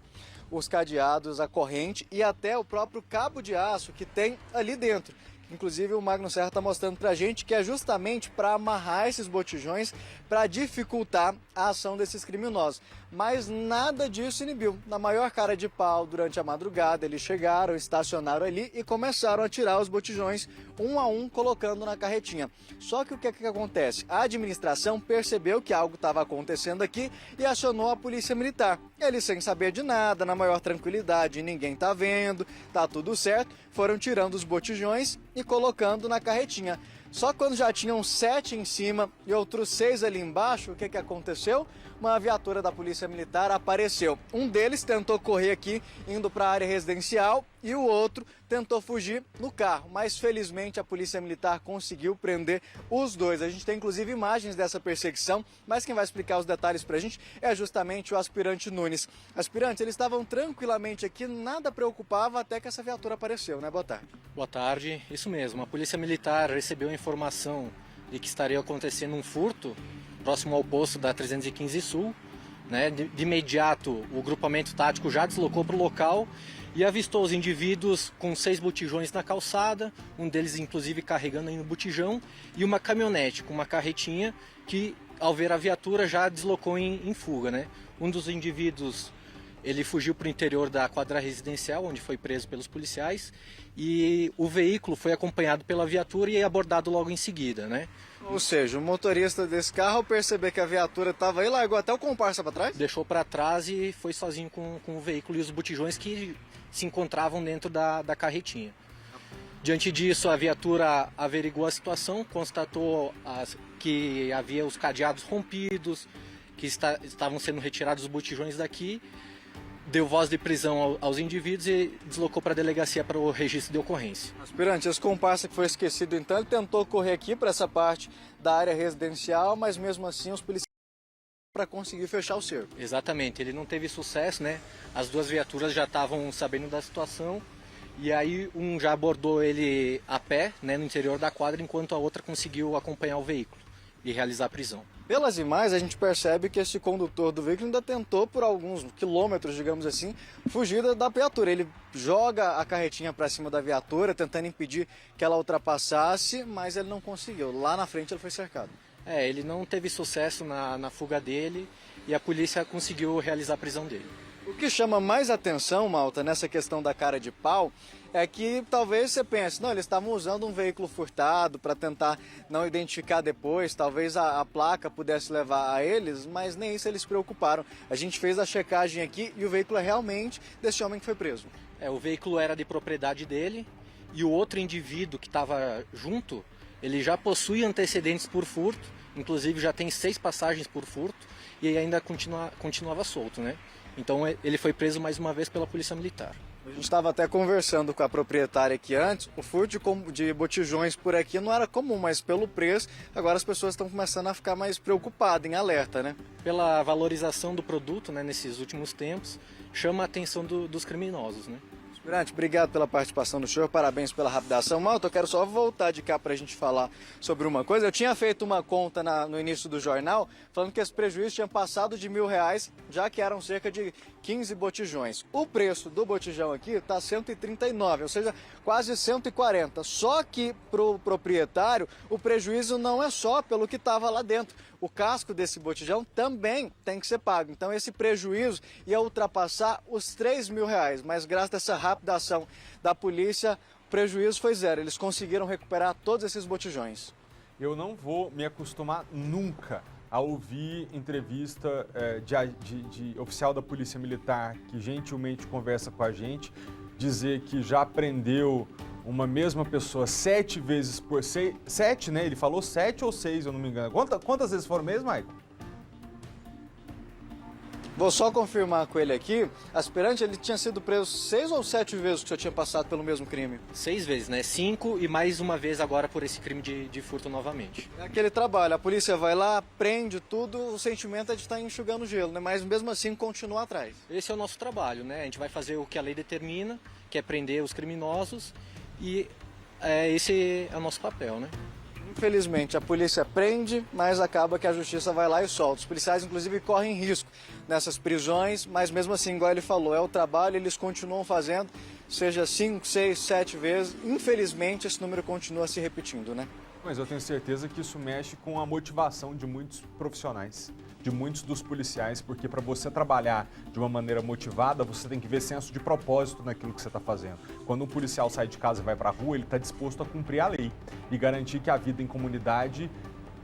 S4: os cadeados, a corrente e até o próprio cabo de aço que tem ali dentro. Inclusive o Magno Serra está mostrando para a gente que é justamente para amarrar esses botijões, para dificultar a ação desses criminosos. Mas nada disso inibiu. Na maior cara de pau, durante a madrugada, eles chegaram, estacionaram ali e começaram a tirar os botijões um a um, colocando na carretinha. Só que o que é que acontece? A administração percebeu que algo estava acontecendo aqui e acionou a polícia militar. Eles, sem saber de nada, na maior tranquilidade, ninguém tá vendo, tá tudo certo, foram tirando os botijões e colocando na carretinha. Só quando já tinham 7 em cima e outros 6 ali embaixo, o que aconteceu? Uma viatura da Polícia Militar apareceu. Um deles tentou correr aqui, indo para a área residencial, e o outro tentou fugir no carro. Mas, felizmente, a Polícia Militar conseguiu prender os dois. A gente tem, inclusive, imagens dessa perseguição, mas quem vai explicar os detalhes para a gente é justamente o aspirante Nunes. Aspirantes, eles estavam tranquilamente aqui, nada preocupava até que essa viatura apareceu, né? Boa tarde.
S9: Boa tarde, isso mesmo. A Polícia Militar recebeu a informação de que estaria acontecendo um furto próximo ao posto da 315 Sul, né? De imediato, o grupamento tático já deslocou para o local e avistou os indivíduos com 6 botijões na calçada, um deles inclusive carregando ainda o botijão, e uma caminhonete com uma carretinha que, ao ver a viatura, já deslocou em fuga, né? Um dos indivíduos, ele fugiu para o interior da quadra residencial, onde foi preso pelos policiais, e o veículo foi acompanhado pela viatura e abordado logo em seguida, né?
S4: Ou seja, o motorista desse carro, ao perceber que a viatura estava aí, largou até o comparsa para trás?
S9: Deixou para trás e foi sozinho com o veículo e os botijões que se encontravam dentro da carretinha. Diante disso, a viatura averiguou a situação, constatou que havia os cadeados rompidos, que estavam sendo retirados os botijões daqui, deu voz de prisão aos indivíduos e deslocou para a delegacia para o registro de ocorrência.
S4: Aspirante, esse comparsa que foi esquecido, então, ele tentou correr aqui para essa parte da área residencial, mas mesmo assim os policiais para conseguir fechar o cerco.
S9: Exatamente, ele não teve sucesso, né? As duas viaturas já estavam sabendo da situação e aí um já abordou ele a pé, né, no interior da quadra, enquanto a outra conseguiu acompanhar o veículo e realizar a prisão.
S4: Pelas imagens, a gente percebe que esse condutor do veículo ainda tentou, por alguns quilômetros, digamos assim, fugir da viatura. Ele joga a carretinha para cima da viatura, tentando impedir que ela ultrapassasse, mas ele não conseguiu. Lá na frente ele foi cercado.
S9: Ele não teve sucesso na fuga dele e a polícia conseguiu realizar a prisão dele.
S4: O que chama mais atenção, Malta, nessa questão da cara de pau, é que talvez você pense, não, eles estavam usando um veículo furtado para tentar não identificar depois, talvez a placa pudesse levar a eles, mas nem isso eles se preocuparam. A gente fez a checagem aqui e o veículo é realmente desse homem que foi preso.
S9: O veículo era de propriedade dele e o outro indivíduo que estava junto, ele já possui antecedentes por furto, inclusive já tem 6 passagens por furto e ainda continuava solto, né? Então ele foi preso mais uma vez pela Polícia Militar.
S4: A gente estava até conversando com a proprietária aqui antes, o furto de botijões por aqui não era comum, mas pelo preço, agora as pessoas estão começando a ficar mais preocupadas, em alerta, né?
S9: Pela valorização do produto, né, nesses últimos tempos, chama a atenção dos criminosos, né?
S4: Aspirante, obrigado pela participação do senhor, parabéns pela rapidação. Malta, eu quero só voltar de cá para a gente falar sobre uma coisa. Eu tinha feito uma conta no início do jornal, falando que esse prejuízo tinha passado de R$1.000, já que eram cerca de 15 botijões. O preço do botijão aqui está 139, ou seja, quase 140. Só que para o proprietário, o prejuízo não é só pelo que estava lá dentro. O casco desse botijão também tem que ser pago. Então esse prejuízo ia ultrapassar os R$3.000. Mas graças a essa rápida ação da polícia, o prejuízo foi zero. Eles conseguiram recuperar todos esses botijões.
S1: Eu não vou me acostumar nunca a ouvir entrevista de oficial da Polícia Militar que gentilmente conversa com a gente, dizer que já prendeu uma mesma pessoa 7 vezes por 6, 7, né? Ele falou 7 ou 6, eu não me engano. Quantas vezes foram mesmo, Maicon?
S4: Vou só confirmar com ele aqui. Aspirante, ele tinha sido preso 6 ou 7 vezes que o senhor tinha passado pelo mesmo crime?
S9: 6 vezes, né? 5 e mais uma vez agora por esse crime de furto novamente.
S4: É aquele trabalho, a polícia vai lá, prende tudo, o sentimento é de estar enxugando gelo, né? Mas mesmo assim continua atrás.
S9: Esse é o nosso trabalho, né? A gente vai fazer o que a lei determina, que é prender os criminosos, e esse é o nosso papel, né?
S4: Infelizmente, a polícia prende, mas acaba que a justiça vai lá e solta. Os policiais, inclusive, correm risco nessas prisões, mas mesmo assim, igual ele falou, é o trabalho, eles continuam fazendo, seja 5, 6, 7 vezes. Infelizmente, esse número continua se repetindo, né?
S1: Mas eu tenho certeza que isso mexe com a motivação de muitos profissionais, de muitos dos policiais, porque para você trabalhar de uma maneira motivada, você tem que ver senso de propósito naquilo que você está fazendo. Quando um policial sai de casa e vai para a rua, ele está disposto a cumprir a lei e garantir que a vida em comunidade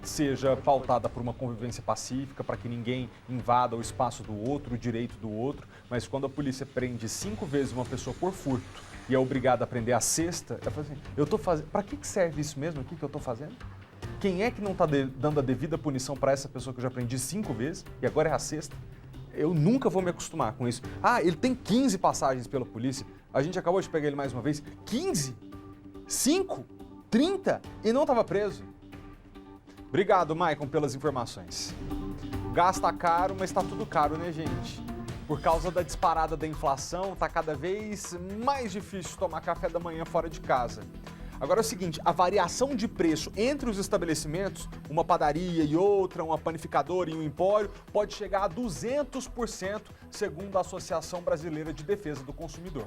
S1: seja pautada por uma convivência pacífica, para que ninguém invada o espaço do outro, o direito do outro. Mas quando a polícia prende 5 vezes uma pessoa por furto e é obrigada a prender a sexta, ela fala assim, eu tô fazendo, para que serve isso mesmo aqui que eu estou fazendo? Quem é que não está dando a devida punição para essa pessoa que eu já prendi 5 vezes e agora é a sexta? Eu nunca vou me acostumar com isso. Ah, ele tem 15 passagens pela polícia, a gente acabou de pegar ele mais uma vez. 15? 5? 30? E não estava preso. Obrigado, Maicon, pelas informações. O gás está caro, mas está tudo caro, né, gente? Por causa da disparada da inflação, está cada vez mais difícil tomar café da manhã fora de casa. Agora é o seguinte, a variação de preço entre os estabelecimentos, uma padaria e outra, uma panificadora e um empório, pode chegar a 200%, segundo a Associação Brasileira de Defesa do Consumidor.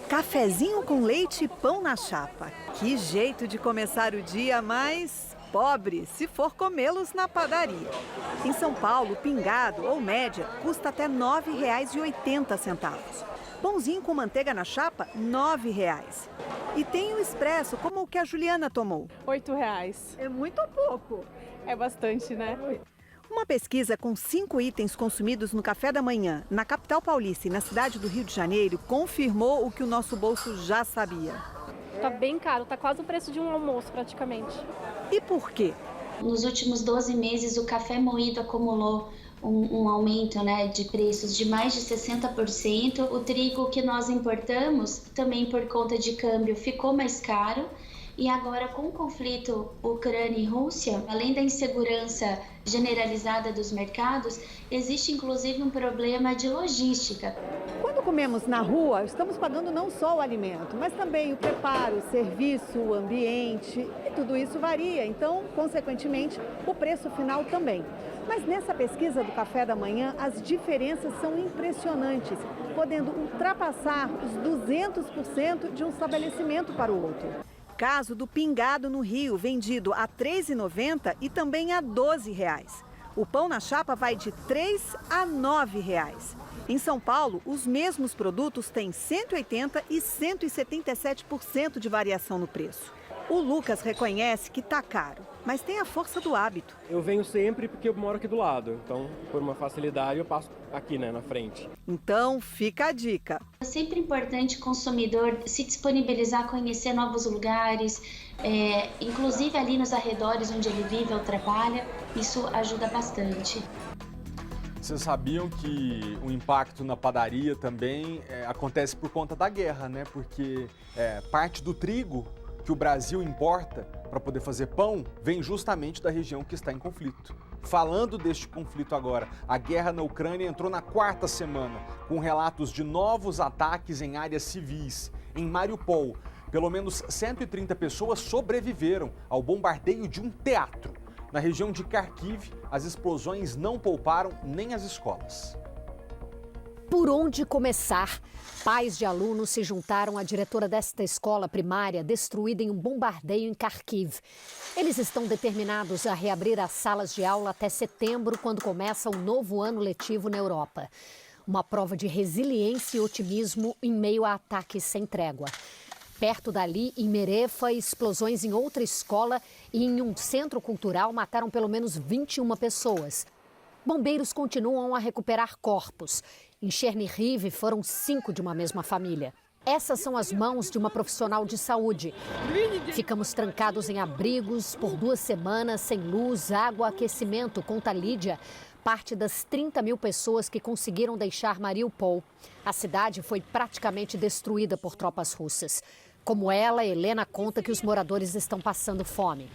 S5: Cafezinho com leite e pão na chapa. Que jeito de começar o dia mais pobre, se for comê-los na padaria. Em São Paulo, pingado ou média custa até R$ 9,80. Pãozinho com manteiga na chapa, R$ 9,00. E tem o expresso, como o que a Juliana tomou.
S10: R$ 8,00.
S5: É muito ou pouco?
S10: É bastante, né?
S5: Uma pesquisa com 5 itens consumidos no café da manhã, na capital paulista e na cidade do Rio de Janeiro, confirmou o que o nosso bolso já sabia.
S10: Tá bem caro, tá quase o preço de um almoço praticamente.
S5: E por quê?
S11: Nos últimos 12 meses, o café moído acumulou um aumento, né, de preços de mais de 60%. O trigo que nós importamos, também por conta de câmbio, ficou mais caro. E agora, com o conflito Ucrânia e Rússia, além da insegurança generalizada dos mercados, existe inclusive um problema de logística.
S5: Quando comemos na rua, estamos pagando não só o alimento, mas também o preparo, o serviço, o ambiente, e tudo isso varia. Então, consequentemente, o preço final também. Mas nessa pesquisa do café da manhã, as diferenças são impressionantes, podendo ultrapassar os 200% de um estabelecimento para o outro. Caso do pingado no Rio, vendido a R$ 3,90 e também a R$ 12,00. O pão na chapa vai de R$ 3 a R$ 9,00. Em São Paulo, os mesmos produtos têm 180% e 177% de variação no preço. O Lucas reconhece que está caro, mas tem a força do hábito.
S12: Eu venho sempre porque eu moro aqui do lado, então por uma facilidade eu passo aqui, né, na frente.
S5: Então fica a dica.
S11: É sempre importante o consumidor se disponibilizar a conhecer novos lugares, inclusive ali nos arredores onde ele vive ou trabalha, isso ajuda bastante.
S1: Vocês sabiam que o impacto na padaria também acontece por conta da guerra, né? Porque parte do trigo que o Brasil importa para poder fazer pão vem justamente da região que está em conflito. Falando deste conflito agora, a guerra na Ucrânia entrou na 4ª semana, com relatos de novos ataques em áreas civis. Em Mariupol, pelo menos 130 pessoas sobreviveram ao bombardeio de um teatro. Na região de Kharkiv, as explosões não pouparam nem as escolas.
S13: Por onde começar? Pais de alunos se juntaram à diretora desta escola primária destruída em um bombardeio em Kharkiv. Eles estão determinados a reabrir as salas de aula até setembro, quando começa o novo ano letivo na Europa. Uma prova de resiliência e otimismo em meio a ataques sem trégua. Perto dali, em Merefa, explosões em outra escola e em um centro cultural mataram pelo menos 21 pessoas. Bombeiros continuam a recuperar corpos. Em Chernihiv foram 5 de uma mesma família. Essas são as mãos de uma profissional de saúde. Ficamos trancados em abrigos por 2 semanas, sem luz, água, aquecimento, conta Lídia, parte das 30 mil pessoas que conseguiram deixar Mariupol. A cidade foi praticamente destruída por tropas russas. Como ela, Helena conta que os moradores estão passando fome.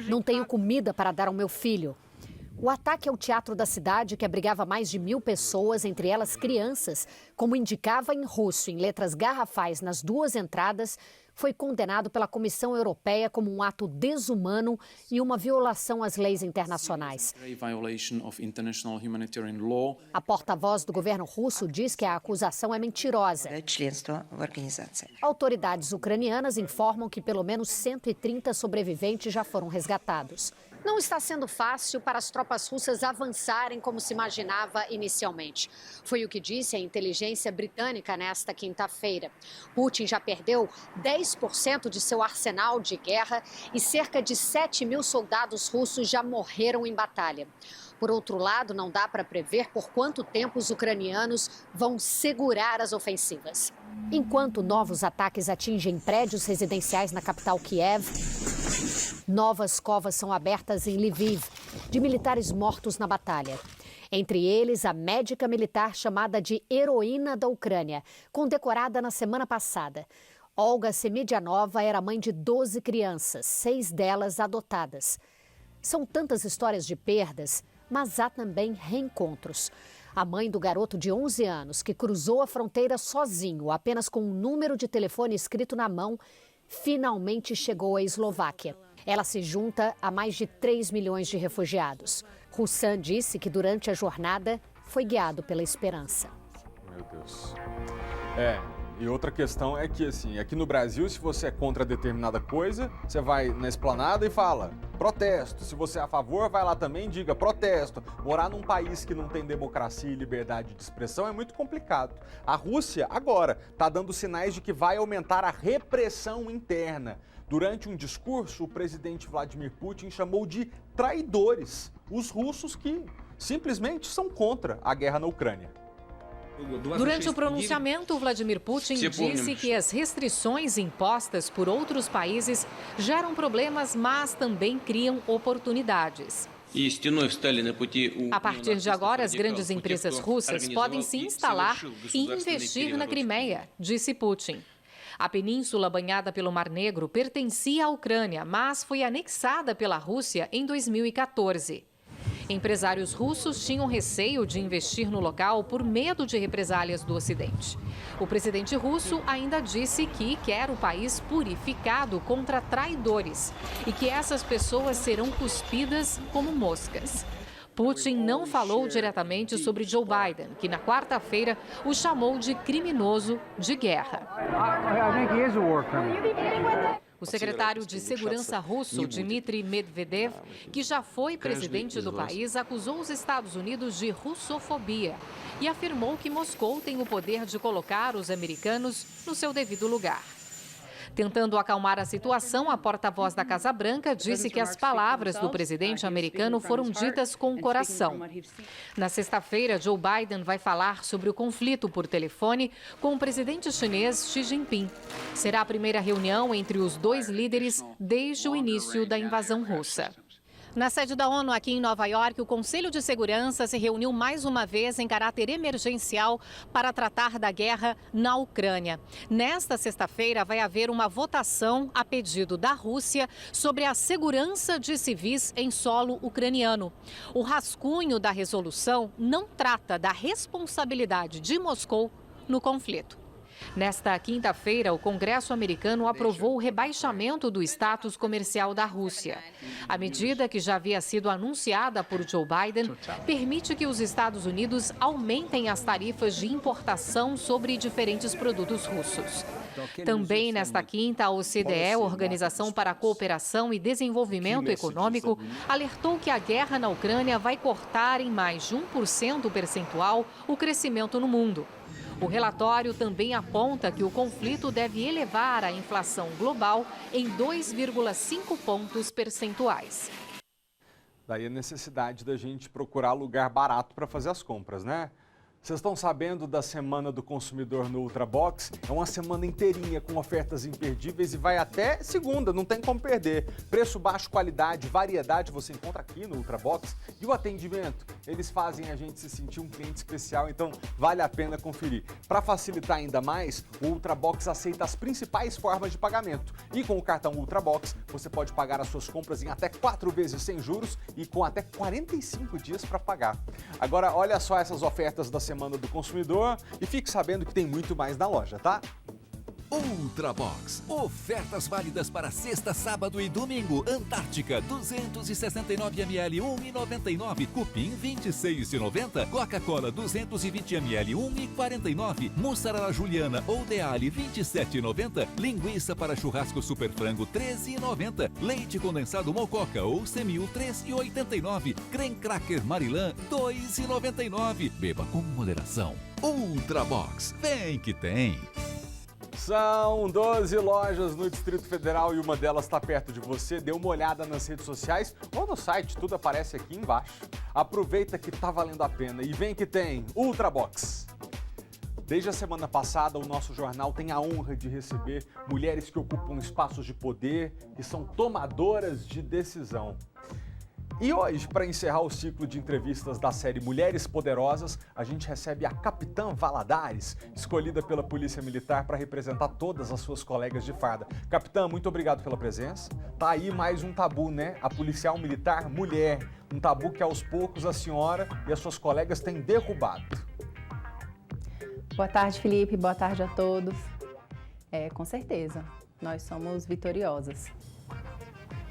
S13: Não tenho comida para dar ao meu filho. O ataque ao teatro da cidade, que abrigava mais de 1.000 pessoas, entre elas crianças, como indicava em russo, em letras garrafais nas 2 entradas, foi condenado pela Comissão Europeia como um ato desumano e uma violação às leis internacionais. A porta-voz do governo russo diz que a acusação é mentirosa. Autoridades ucranianas informam que pelo menos 130 sobreviventes já foram resgatados. Não está sendo fácil para as tropas russas avançarem como se imaginava inicialmente. Foi o que disse a inteligência britânica nesta quinta-feira. Putin já perdeu 10% de seu arsenal de guerra e cerca de 7.000 soldados russos já morreram em batalha. Por outro lado, não dá para prever por quanto tempo os ucranianos vão segurar as ofensivas. Enquanto novos ataques atingem prédios residenciais na capital Kiev, novas covas são abertas em Lviv, de militares mortos na batalha. Entre eles, a médica militar chamada de Heroína da Ucrânia, condecorada na semana passada. Olga Semedianova era mãe de 12 crianças, 6 delas adotadas. São tantas histórias de perdas, mas há também reencontros. A mãe do garoto de 11 anos, que cruzou a fronteira sozinho, apenas com um número de telefone escrito na mão, finalmente chegou à Eslováquia. Ela se junta a mais de 3 milhões de refugiados. Russan disse que durante a jornada foi guiado pela esperança.
S1: Meu Deus. E outra questão é que, assim, aqui no Brasil, se você é contra determinada coisa, você vai na esplanada e fala protesto. Se você é a favor, vai lá também e diga protesto. Morar num país que não tem democracia e liberdade de expressão é muito complicado. A Rússia, agora, está dando sinais de que vai aumentar a repressão interna. Durante um discurso, o presidente Vladimir Putin chamou de traidores os russos que simplesmente são contra a guerra na Ucrânia.
S14: Durante o pronunciamento, Vladimir Putin disse que as restrições impostas por outros países geram problemas, mas também criam oportunidades. A partir de agora, as grandes empresas russas podem se instalar e investir na Crimeia, disse Putin. A península banhada pelo Mar Negro pertencia à Ucrânia, mas foi anexada pela Rússia em 2014. Empresários russos tinham receio de investir no local por medo de represálias do Ocidente. O presidente russo ainda disse que quer o país purificado contra traidores e que essas pessoas serão cuspidas como moscas. Putin não falou diretamente sobre Joe Biden, que na quarta-feira o chamou de criminoso de guerra. O secretário de Segurança russo, Dmitry Medvedev, que já foi presidente do país, acusou os Estados Unidos de russofobia e afirmou que Moscou tem o poder de colocar os americanos no seu devido lugar. Tentando acalmar a situação, a porta-voz da Casa Branca disse que as palavras do presidente americano foram ditas com o coração. Na sexta-feira, Joe Biden vai falar sobre o conflito por telefone com o presidente chinês Xi Jinping. Será a primeira reunião entre os dois líderes desde o início da invasão russa. Na sede da ONU, aqui em Nova York, o Conselho de Segurança se reuniu mais uma vez em caráter emergencial para tratar da guerra na Ucrânia. Nesta sexta-feira, vai haver uma votação a pedido da Rússia sobre a segurança de civis em solo ucraniano. O rascunho da resolução não trata da responsabilidade de Moscou no conflito. Nesta quinta-feira, o Congresso americano aprovou o rebaixamento do status comercial da Rússia. A medida, que já havia sido anunciada por Joe Biden, permite que os Estados Unidos aumentem as tarifas de importação sobre diferentes produtos russos. Também nesta quinta, a OCDE, Organização para a Cooperação e Desenvolvimento Econômico, alertou que a guerra na Ucrânia vai cortar em mais de 1% percentual o crescimento no mundo. O relatório também aponta que o conflito deve elevar a inflação global em 2,5 pontos percentuais.
S1: Daí a necessidade da gente procurar lugar barato para fazer as compras, né? Vocês estão sabendo da Semana do Consumidor no Ultrabox? É uma semana inteirinha com ofertas imperdíveis e vai até segunda, não tem como perder. Preço baixo, qualidade, variedade você encontra aqui no Ultrabox. E o atendimento? Eles fazem a gente se sentir um cliente especial, então vale a pena conferir. Para facilitar ainda mais, o Ultrabox aceita as principais formas de pagamento. E com o cartão Ultrabox, você pode pagar as suas compras em até 4 vezes sem juros e com até 45 dias para pagar. Agora, olha só essas ofertas da Semana do Consumidor e fique sabendo que tem muito mais na loja, tá?
S15: Ultrabox. Ofertas válidas para sexta, sábado e domingo. Antártica, 269 ml, 1,99. Cupim, 26,90. Coca-Cola, 220 ml, 1,49. Mussarela Juliana ou Deali, 27,90. Linguiça para churrasco super frango, 13,90. Leite condensado Mococa ou Semil, 3,89. Creme Cracker Marilã, 2,99. Beba com moderação. Ultrabox. Vem que tem.
S1: São 12 lojas no Distrito Federal e uma delas está perto de você. Dê uma olhada nas redes sociais ou no site, tudo aparece aqui embaixo. Aproveita que tá valendo a pena e vem que tem Ultrabox. Desde a semana passada, o nosso jornal tem a honra de receber mulheres que ocupam espaços de poder, que são tomadoras de decisão. E hoje, para encerrar o ciclo de entrevistas da série Mulheres Poderosas, a gente recebe a Capitã Valadares, escolhida pela Polícia Militar para representar todas as suas colegas de farda. Capitã, muito obrigado pela presença. Tá aí mais um tabu, né? A policial militar mulher, um tabu que aos poucos a senhora e as suas colegas têm derrubado.
S16: Boa tarde, Felipe. Boa tarde a todos. Com certeza, nós somos vitoriosas.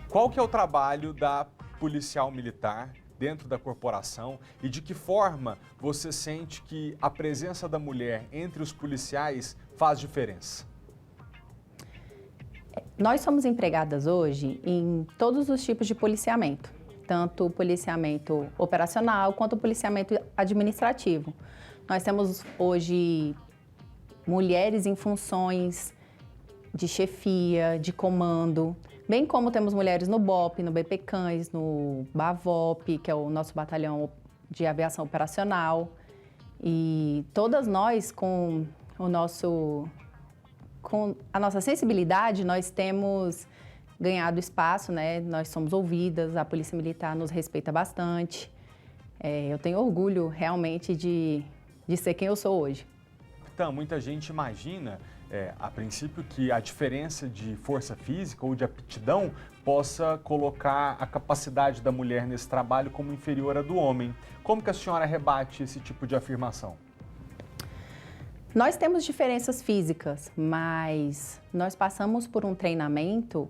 S1: Qual que é o trabalho da policial militar dentro da corporação e de que forma você sente que a presença da mulher entre os policiais faz diferença?
S16: Nós somos empregadas hoje em todos os tipos de policiamento, tanto o policiamento operacional quanto o policiamento administrativo. Nós temos hoje mulheres em funções de chefia, de comando, bem como temos mulheres no BOP, no BP Cães, no BAVOP, que é o nosso batalhão de aviação operacional. E todas nós, com a nossa sensibilidade, nós temos ganhado espaço, né? Nós somos ouvidas, a Polícia Militar nos respeita bastante. Eu tenho orgulho realmente de ser quem eu sou hoje.
S1: Então, muita gente imagina, a princípio, que a diferença de força física ou de aptidão possa colocar a capacidade da mulher nesse trabalho como inferior à do homem. Como que a senhora rebate esse tipo de afirmação?
S16: Nós temos diferenças físicas, mas nós passamos por um treinamento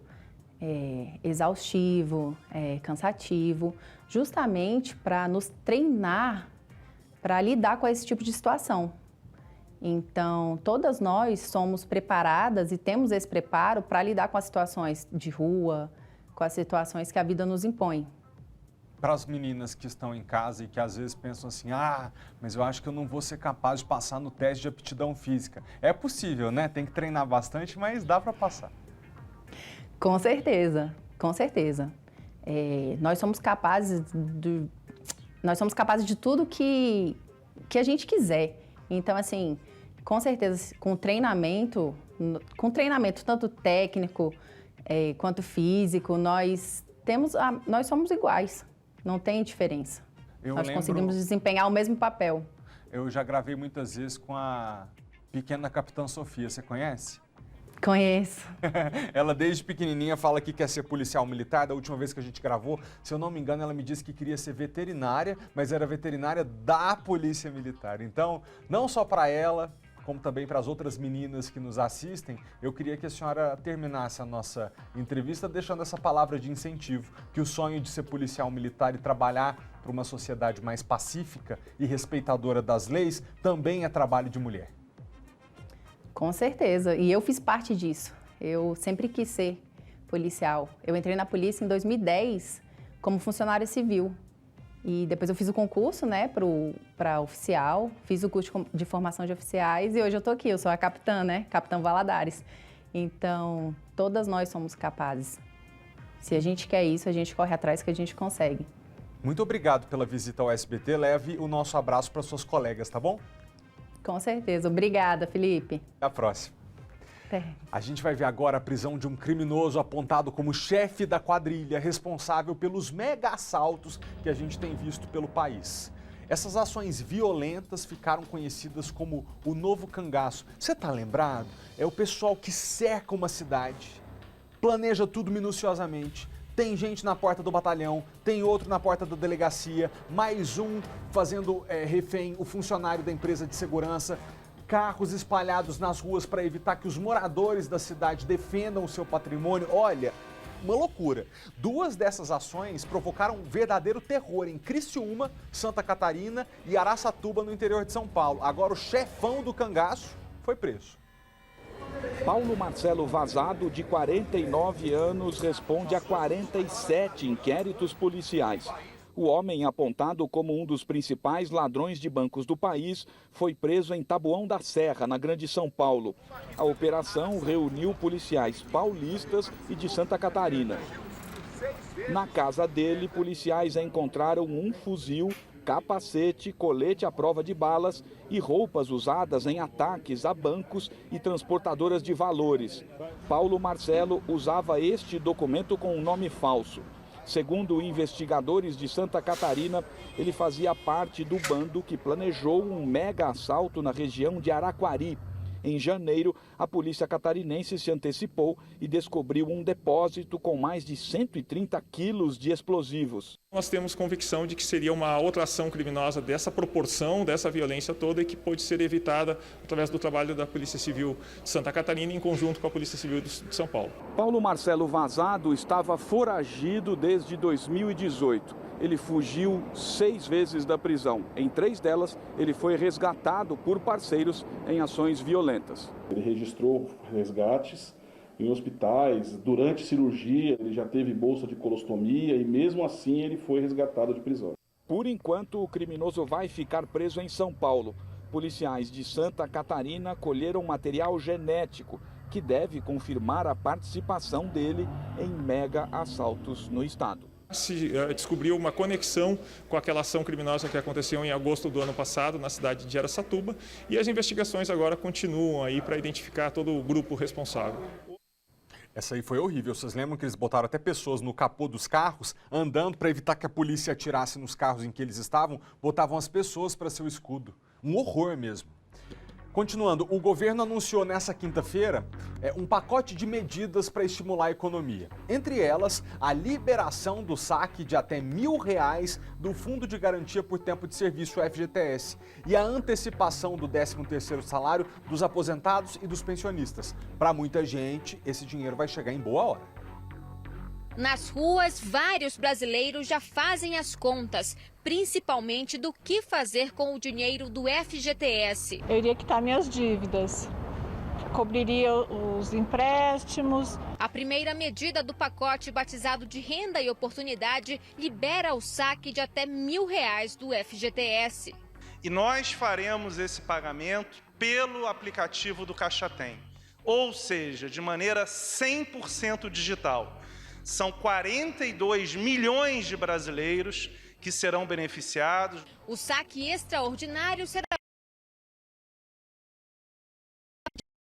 S16: exaustivo, cansativo, justamente para nos treinar para lidar com esse tipo de situação. Então, todas nós somos preparadas e temos esse preparo para lidar com as situações de rua, com as situações que a vida nos impõe.
S1: Para as meninas que estão em casa e que às vezes pensam assim, mas eu acho que eu não vou ser capaz de passar no teste de aptidão física. É possível, né? Tem que treinar bastante, mas dá para passar.
S16: Com certeza, com certeza. Nós somos capazes de tudo que a gente quiser. Então, assim, com certeza, com treinamento tanto técnico quanto físico, nós somos iguais, não tem diferença. Nós conseguimos desempenhar o mesmo papel.
S1: Eu já gravei muitas vezes com a pequena Capitã Sofia, você conhece?
S16: Conheço.
S1: Ela desde pequenininha fala que quer ser policial militar. Da última vez que a gente gravou, se eu não me engano, ela me disse que queria ser veterinária, mas era veterinária da Polícia Militar. Então, não só para ela, como também para as outras meninas que nos assistem, eu queria que a senhora terminasse a nossa entrevista deixando essa palavra de incentivo, que o sonho de ser policial militar e trabalhar para uma sociedade mais pacífica e respeitadora das leis também é trabalho de mulher.
S16: Com certeza, e eu fiz parte disso. Eu sempre quis ser policial. Eu entrei na polícia em 2010 como funcionária civil. E depois eu fiz o concurso, né, para oficial, fiz o curso de formação de oficiais e hoje eu tô aqui, eu sou a capitã, né, Capitã Valadares. Então, todas nós somos capazes. Se a gente quer isso, a gente corre atrás que a gente consegue.
S1: Muito obrigado pela visita ao SBT. Leve o nosso abraço para suas colegas, tá bom?
S16: Com certeza. Obrigada, Felipe.
S1: Até a próxima. A gente vai ver agora a prisão de um criminoso apontado como chefe da quadrilha responsável pelos mega assaltos que a gente tem visto pelo país. Essas ações violentas ficaram conhecidas como o novo cangaço. Você tá lembrado? É o pessoal que cerca uma cidade, planeja tudo minuciosamente. Tem gente na porta do batalhão, tem outro na porta da delegacia, mais um fazendo refém o funcionário da empresa de segurança. Carros espalhados nas ruas para evitar que os moradores da cidade defendam o seu patrimônio. Olha, uma loucura. 2 dessas ações provocaram um verdadeiro terror em Criciúma, Santa Catarina e Araçatuba, no interior de São Paulo. Agora o chefão do cangaço foi preso.
S17: Paulo Marcelo Vazado, de 49 anos, responde a 47 inquéritos policiais. O homem, apontado como um dos principais ladrões de bancos do país, foi preso em Taboão da Serra, na Grande São Paulo. A operação reuniu policiais paulistas e de Santa Catarina. Na casa dele, policiais encontraram um fuzil, capacete, colete à prova de balas e roupas usadas em ataques a bancos e transportadoras de valores. Paulo Marcelo usava este documento com um nome falso. Segundo investigadores de Santa Catarina, ele fazia parte do bando que planejou um mega assalto na região de Araquari. Em janeiro, a polícia catarinense se antecipou e descobriu um depósito com mais de 130 quilos de explosivos.
S18: Nós temos convicção de que seria uma outra ação criminosa dessa proporção, dessa violência toda, e que pode ser evitada através do trabalho da Polícia Civil de Santa Catarina em conjunto com a Polícia Civil de São Paulo.
S17: Paulo Marcelo Vazado estava foragido desde 2018. Ele fugiu 6 vezes da prisão. Em 3 delas, ele foi resgatado por parceiros em ações violentas.
S19: Ele registrou resgates em hospitais, durante cirurgia, ele já teve bolsa de colostomia e mesmo assim ele foi resgatado de prisão.
S17: Por enquanto, o criminoso vai ficar preso em São Paulo. Policiais de Santa Catarina colheram material genético que deve confirmar a participação dele em mega assaltos no estado.
S18: Se descobriu uma conexão com aquela ação criminosa que aconteceu em agosto do ano passado na cidade de Araçatuba e as investigações agora continuam aí para identificar todo o grupo responsável.
S1: Essa aí foi horrível. Vocês lembram que eles botaram até pessoas no capô dos carros, andando para evitar que a polícia atirasse nos carros em que eles estavam, botavam as pessoas para ser o escudo. Um horror mesmo. Continuando, o governo anunciou nessa quinta-feira um pacote de medidas para estimular a economia. Entre elas, a liberação do saque de até R$1.000 do Fundo de Garantia por Tempo de Serviço, o FGTS, e a antecipação do 13º salário dos aposentados e dos pensionistas. Para muita gente, esse dinheiro vai chegar em boa hora.
S20: Nas ruas, vários brasileiros já fazem as contas, principalmente do que fazer com o dinheiro do FGTS.
S21: Eu iria quitar minhas dívidas, cobriria os empréstimos.
S20: A primeira medida do pacote, batizado de Renda e Oportunidade, libera o saque de até R$1.000 do FGTS.
S22: E nós faremos esse pagamento pelo aplicativo do Caixa Tem, ou seja, de maneira 100% digital. São 42 milhões de brasileiros que serão beneficiados.
S20: O saque extraordinário será...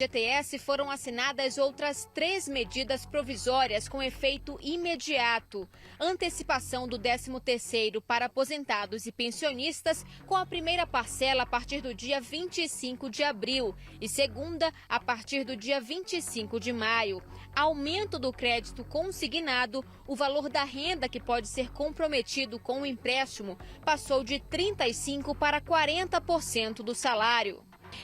S20: FGTS foram assinadas outras 3 medidas provisórias com efeito imediato. Antecipação do 13º para aposentados e pensionistas, com a primeira parcela a partir do dia 25 de abril e segunda a partir do dia 25 de maio. Aumento do crédito consignado, o valor da renda que pode ser comprometido com o empréstimo passou de 35% para 40% do salário.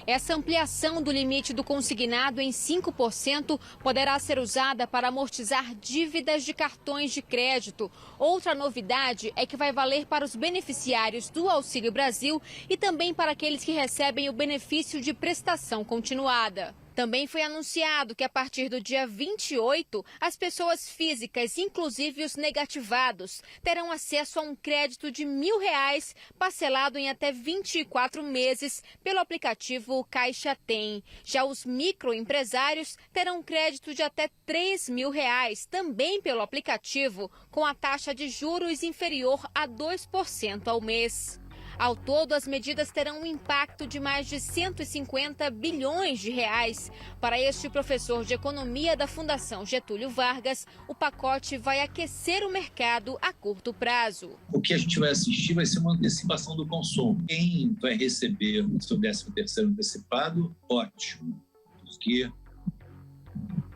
S20: Essa ampliação do limite do consignado em 5% poderá ser usada para amortizar dívidas de cartões de crédito. Outra novidade é que vai valer para os beneficiários do Auxílio Brasil e também para aqueles que recebem o benefício de prestação continuada. Também foi anunciado que a partir do dia 28, as pessoas físicas, inclusive os negativados, terão acesso a um crédito de R$1.000 parcelado em até 24 meses pelo aplicativo Caixa Tem. Já os microempresários terão crédito de até R$3.000, também pelo aplicativo, com a taxa de juros inferior a 2% ao mês. Ao todo, as medidas terão um impacto de mais de 150 bilhões de reais. Para este professor de economia da Fundação Getúlio Vargas, o pacote vai aquecer o mercado a curto prazo.
S3: O que a gente vai assistir vai ser uma antecipação do consumo. Quem vai receber o seu 13º antecipado, ótimo, porque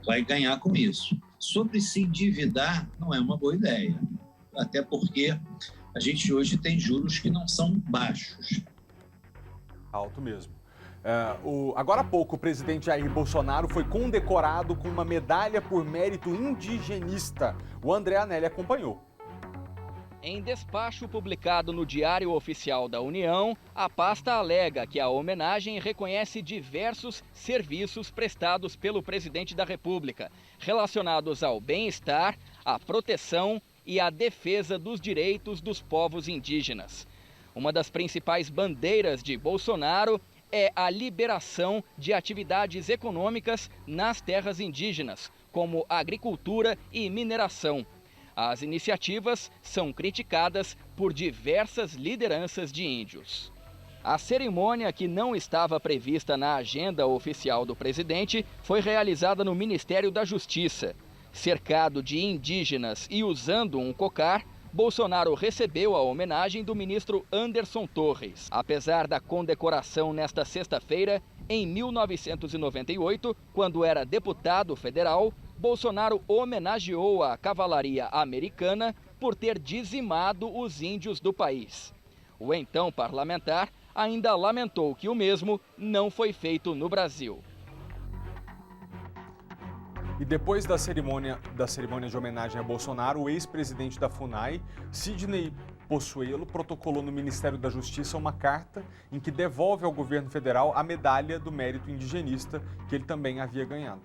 S3: vai ganhar com isso. Sobre se endividar, não é uma boa ideia, até porque a gente hoje tem juros que não são baixos.
S1: Alto mesmo. Agora há pouco, o presidente Jair Bolsonaro foi condecorado com uma medalha por mérito indigenista. O André Anelli acompanhou.
S7: Em despacho publicado no Diário Oficial da União, a pasta alega que a homenagem reconhece diversos serviços prestados pelo presidente da República, relacionados ao bem-estar, à proteção e à defesa dos direitos dos povos indígenas. Uma das principais bandeiras de Bolsonaro é a liberação de atividades econômicas nas terras indígenas, como agricultura e mineração. As iniciativas são criticadas por diversas lideranças de índios. A cerimônia, que não estava prevista na agenda oficial do presidente, foi realizada no Ministério da Justiça. Cercado de indígenas e usando um cocar, Bolsonaro recebeu a homenagem do ministro Anderson Torres. Apesar da condecoração nesta sexta-feira, em 1998, quando era deputado federal, Bolsonaro homenageou a cavalaria americana por ter dizimado os índios do país. O então parlamentar ainda lamentou que o mesmo não foi feito no Brasil.
S1: E depois da cerimônia de homenagem a Bolsonaro, o ex-presidente da FUNAI, Sidney Poçuelo, protocolou no Ministério da Justiça uma carta em que devolve ao governo federal a medalha do mérito indigenista que ele também havia ganhado.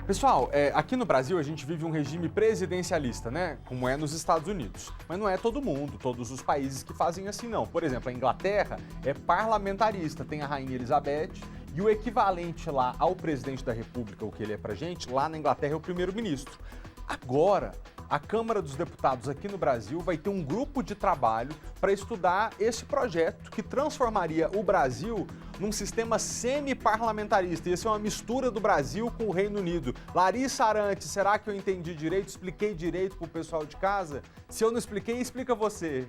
S1: Pessoal, aqui no Brasil a gente vive um regime presidencialista, né? Como é nos Estados Unidos. Mas não é todo mundo, todos os países que fazem assim, não. Por exemplo, a Inglaterra é parlamentarista, tem a Rainha Elizabeth e o equivalente lá ao presidente da República, o que ele é pra gente, lá na Inglaterra é o primeiro-ministro. Agora, a Câmara dos Deputados aqui no Brasil vai ter um grupo de trabalho para estudar esse projeto que transformaria o Brasil num sistema semi-parlamentarista. Ia ser uma mistura do Brasil com o Reino Unido. Larissa Arantes, será que eu entendi direito? Expliquei direito para o pessoal de casa? Se eu não expliquei, explica você.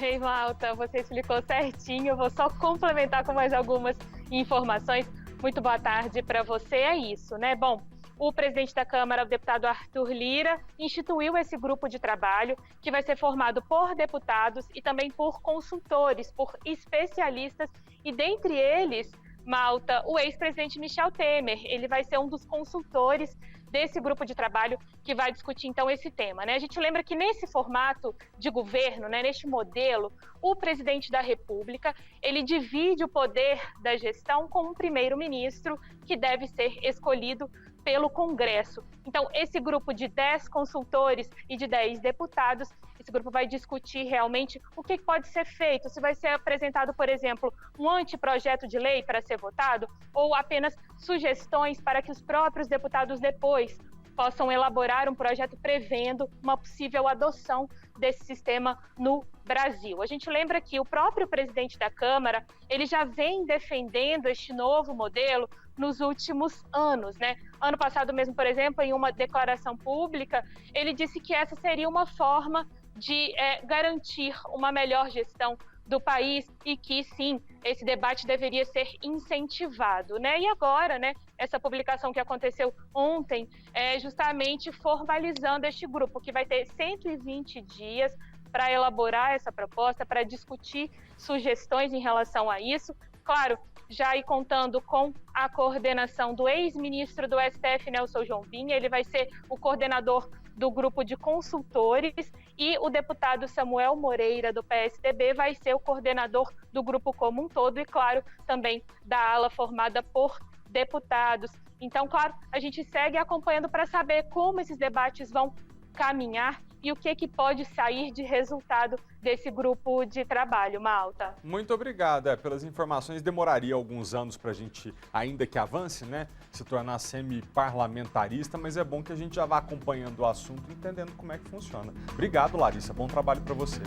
S23: Ei, Malta, você explicou certinho. Eu vou só complementar com mais algumas informações. Muito boa tarde para você. É isso, né? Bom, o presidente da Câmara, o deputado Arthur Lira, instituiu esse grupo de trabalho que vai ser formado por deputados e também por consultores, por especialistas e, dentre eles, Malta, o ex-presidente Michel Temer. Ele vai ser um dos consultores desse grupo de trabalho que vai discutir, então, esse tema, né? A gente lembra que nesse formato de governo, né, neste modelo, o presidente da República, ele divide o poder da gestão com um primeiro-ministro que deve ser escolhido pelo Congresso. Então, esse grupo de 10 consultores e de 10 deputados, esse grupo vai discutir realmente o que pode ser feito, se vai ser apresentado, por exemplo, um anteprojeto de lei para ser votado ou apenas sugestões para que os próprios deputados depois possam elaborar um projeto prevendo uma possível adoção desse sistema no Brasil. A gente lembra que o próprio presidente da Câmara, ele já vem defendendo este novo modelo nos últimos anos, né? Ano passado mesmo, por exemplo, em uma declaração pública, ele disse que essa seria uma forma de garantir uma melhor gestão do país e que, sim, esse debate deveria ser incentivado, né? E agora, né, essa publicação que aconteceu ontem é justamente formalizando este grupo, que vai ter 120 dias para elaborar essa proposta, para discutir sugestões em relação a isso. Claro, já ir contando com a coordenação do ex-ministro do STF, Nelson Jobim. Ele vai ser o coordenador do grupo de consultores, e o deputado Samuel Moreira, do PSDB, vai ser o coordenador do grupo como um todo e, claro, também da ala formada por deputados. Então, claro, a gente segue acompanhando para saber como esses debates vão caminhar e o que pode sair de resultado desse grupo de trabalho, Malta.
S1: Muito obrigado. Pelas informações, demoraria alguns anos para a gente, ainda que avance, né, se tornar semi-parlamentarista, mas é bom que a gente já vá acompanhando o assunto, entendendo como é que funciona. Obrigado, Larissa. Bom trabalho para você.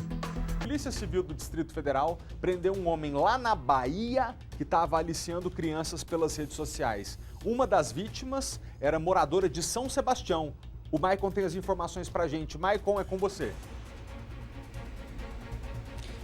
S1: A Polícia Civil do Distrito Federal prendeu um homem lá na Bahia que estava aliciando crianças pelas redes sociais. Uma das vítimas era moradora de São Sebastião. O Maicon tem as informações pra gente. Maicon, é com você.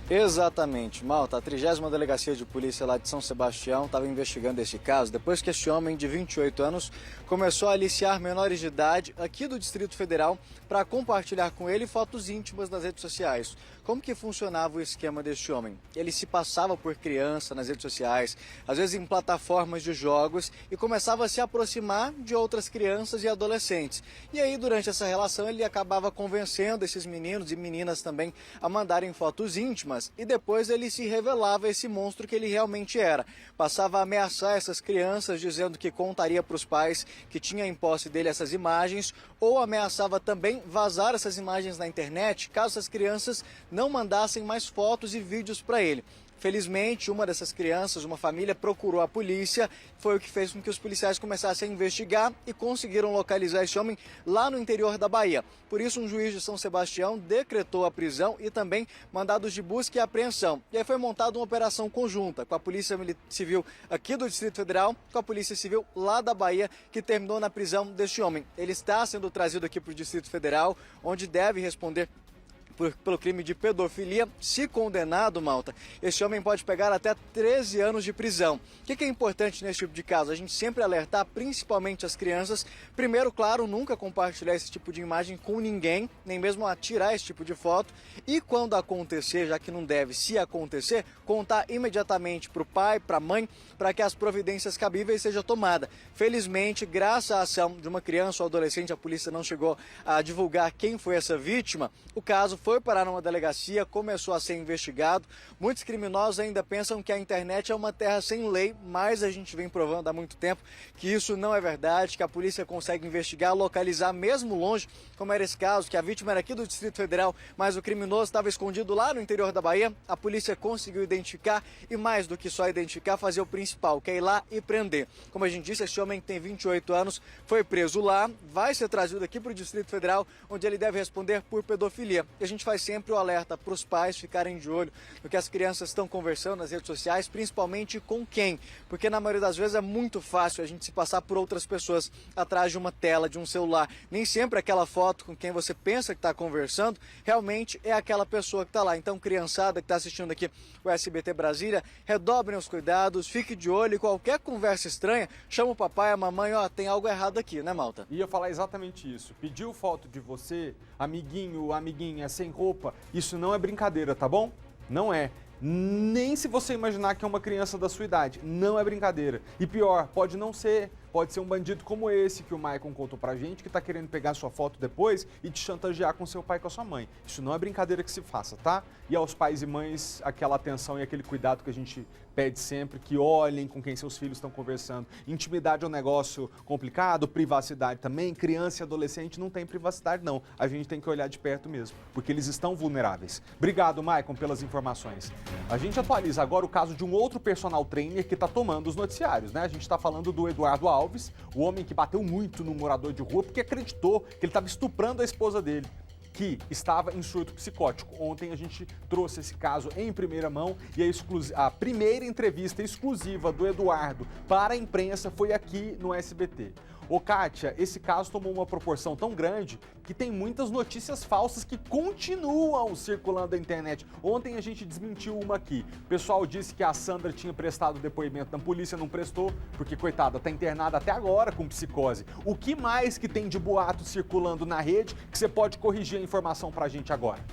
S4: Exatamente, Malta. A 30ª Delegacia de Polícia lá de São Sebastião estava investigando esse caso depois que este homem de 28 anos começou a aliciar menores de idade aqui do Distrito Federal para compartilhar com ele fotos íntimas nas redes sociais. Como que funcionava o esquema deste homem? Ele se passava por criança nas redes sociais, às vezes em plataformas de jogos, e começava a se aproximar de outras crianças e adolescentes. E aí, durante essa relação, ele acabava convencendo esses meninos e meninas também a mandarem fotos íntimas, e depois ele se revelava esse monstro que ele realmente era. Passava a ameaçar essas crianças, dizendo que contaria para os pais que tinha em posse dele essas imagens, ou ameaçava também vazar essas imagens na internet, caso essas crianças não mandassem mais fotos e vídeos para ele. Felizmente, uma dessas crianças, uma família, procurou a polícia, foi o que fez com que os policiais começassem a investigar e conseguiram localizar esse homem lá no interior da Bahia. Por isso, um juiz de São Sebastião decretou a prisão e também mandados de busca e apreensão. E aí foi montada uma operação conjunta com a Polícia Civil aqui do Distrito Federal, com a Polícia Civil lá da Bahia, que terminou na prisão deste homem. Ele está sendo trazido aqui para o Distrito Federal, onde deve responder pelo crime de pedofilia. Se condenado, Malta, esse homem pode pegar até 13 anos de prisão. O que é importante nesse tipo de caso? A gente sempre alertar principalmente as crianças. Primeiro, claro, nunca compartilhar esse tipo de imagem com ninguém, nem mesmo atirar esse tipo de foto. E quando acontecer, já que não deve, se acontecer, contar imediatamente para o pai, para a mãe, para que as providências cabíveis sejam tomadas. Felizmente, graças à ação de uma criança ou adolescente, a polícia não chegou a divulgar quem foi essa vítima. O caso foi parar numa delegacia, começou a ser investigado. Muitos criminosos ainda pensam que a internet é uma terra sem lei, mas a gente vem provando há muito tempo que isso não é verdade, que a polícia consegue investigar, localizar mesmo longe, como era esse caso, que a vítima era aqui do Distrito Federal, mas o criminoso estava escondido lá no interior da Bahia. A polícia conseguiu identificar e, mais do que só identificar, fazer o principal, que é ir lá e prender. Como a gente disse, esse homem que tem 28 anos foi preso lá, vai ser trazido aqui para o Distrito Federal, onde ele deve responder por pedofilia. E a gente faz sempre o alerta para os pais ficarem de olho no que as crianças estão conversando nas redes sociais, principalmente com quem, porque na maioria das vezes é muito fácil a gente se passar por outras pessoas atrás de uma tela, de um celular. Nem sempre aquela foto com quem você pensa que está conversando realmente é aquela pessoa que está lá. Então, criançada que está assistindo aqui o SBT Brasília, redobrem os cuidados, fique de olho, e qualquer conversa estranha, chama o papai, a mamãe, ó, tem algo errado aqui, né, Malta?
S1: Ia falar exatamente isso. Pediu foto de você, amiguinho, amiguinha, sem roupa, isso não é brincadeira, tá bom? Não é. Nem se você imaginar que é uma criança da sua idade, não é brincadeira. E pior, pode não ser. Pode ser um bandido como esse que o Maicon contou pra gente, que tá querendo pegar sua foto depois e te chantagear com seu pai e com a sua mãe. Isso não é brincadeira que se faça, tá? E aos pais e mães, aquela atenção e aquele cuidado que a gente pede sempre, que olhem com quem seus filhos estão conversando. Intimidade é um negócio complicado, privacidade também. Criança e adolescente não tem privacidade, não. A gente tem que olhar de perto mesmo, porque eles estão vulneráveis. Obrigado, Maicon, pelas informações. A gente atualiza agora o caso de um outro personal trainer que tá tomando os noticiários, né? A gente tá falando do Eduardo Alves, o homem que bateu muito no morador de rua porque acreditou que ele estava estuprando a esposa dele, que estava em surto psicótico. Ontem a gente trouxe esse caso em primeira mão e a primeira entrevista exclusiva do Eduardo para a imprensa foi aqui no SBT. Ô, Kátia, esse caso tomou uma proporção tão grande que tem muitas notícias falsas que continuam circulando na internet. Ontem a gente desmentiu uma aqui. O pessoal disse que a Sandra tinha prestado depoimento na polícia, não prestou, porque, coitada, tá internada até agora com psicose. O que mais que tem de boato circulando na rede que você pode corrigir a informação pra gente agora?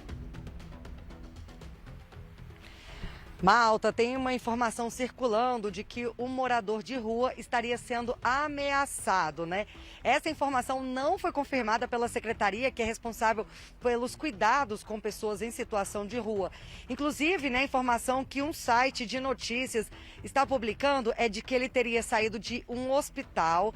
S2: Malta, tem uma informação circulando de que um morador de rua estaria sendo ameaçado, né? Essa informação não foi confirmada pela secretaria, que é responsável pelos cuidados com pessoas em situação de rua. Inclusive, né, a informação que um site de notícias está publicando é de que ele teria saído de um hospital,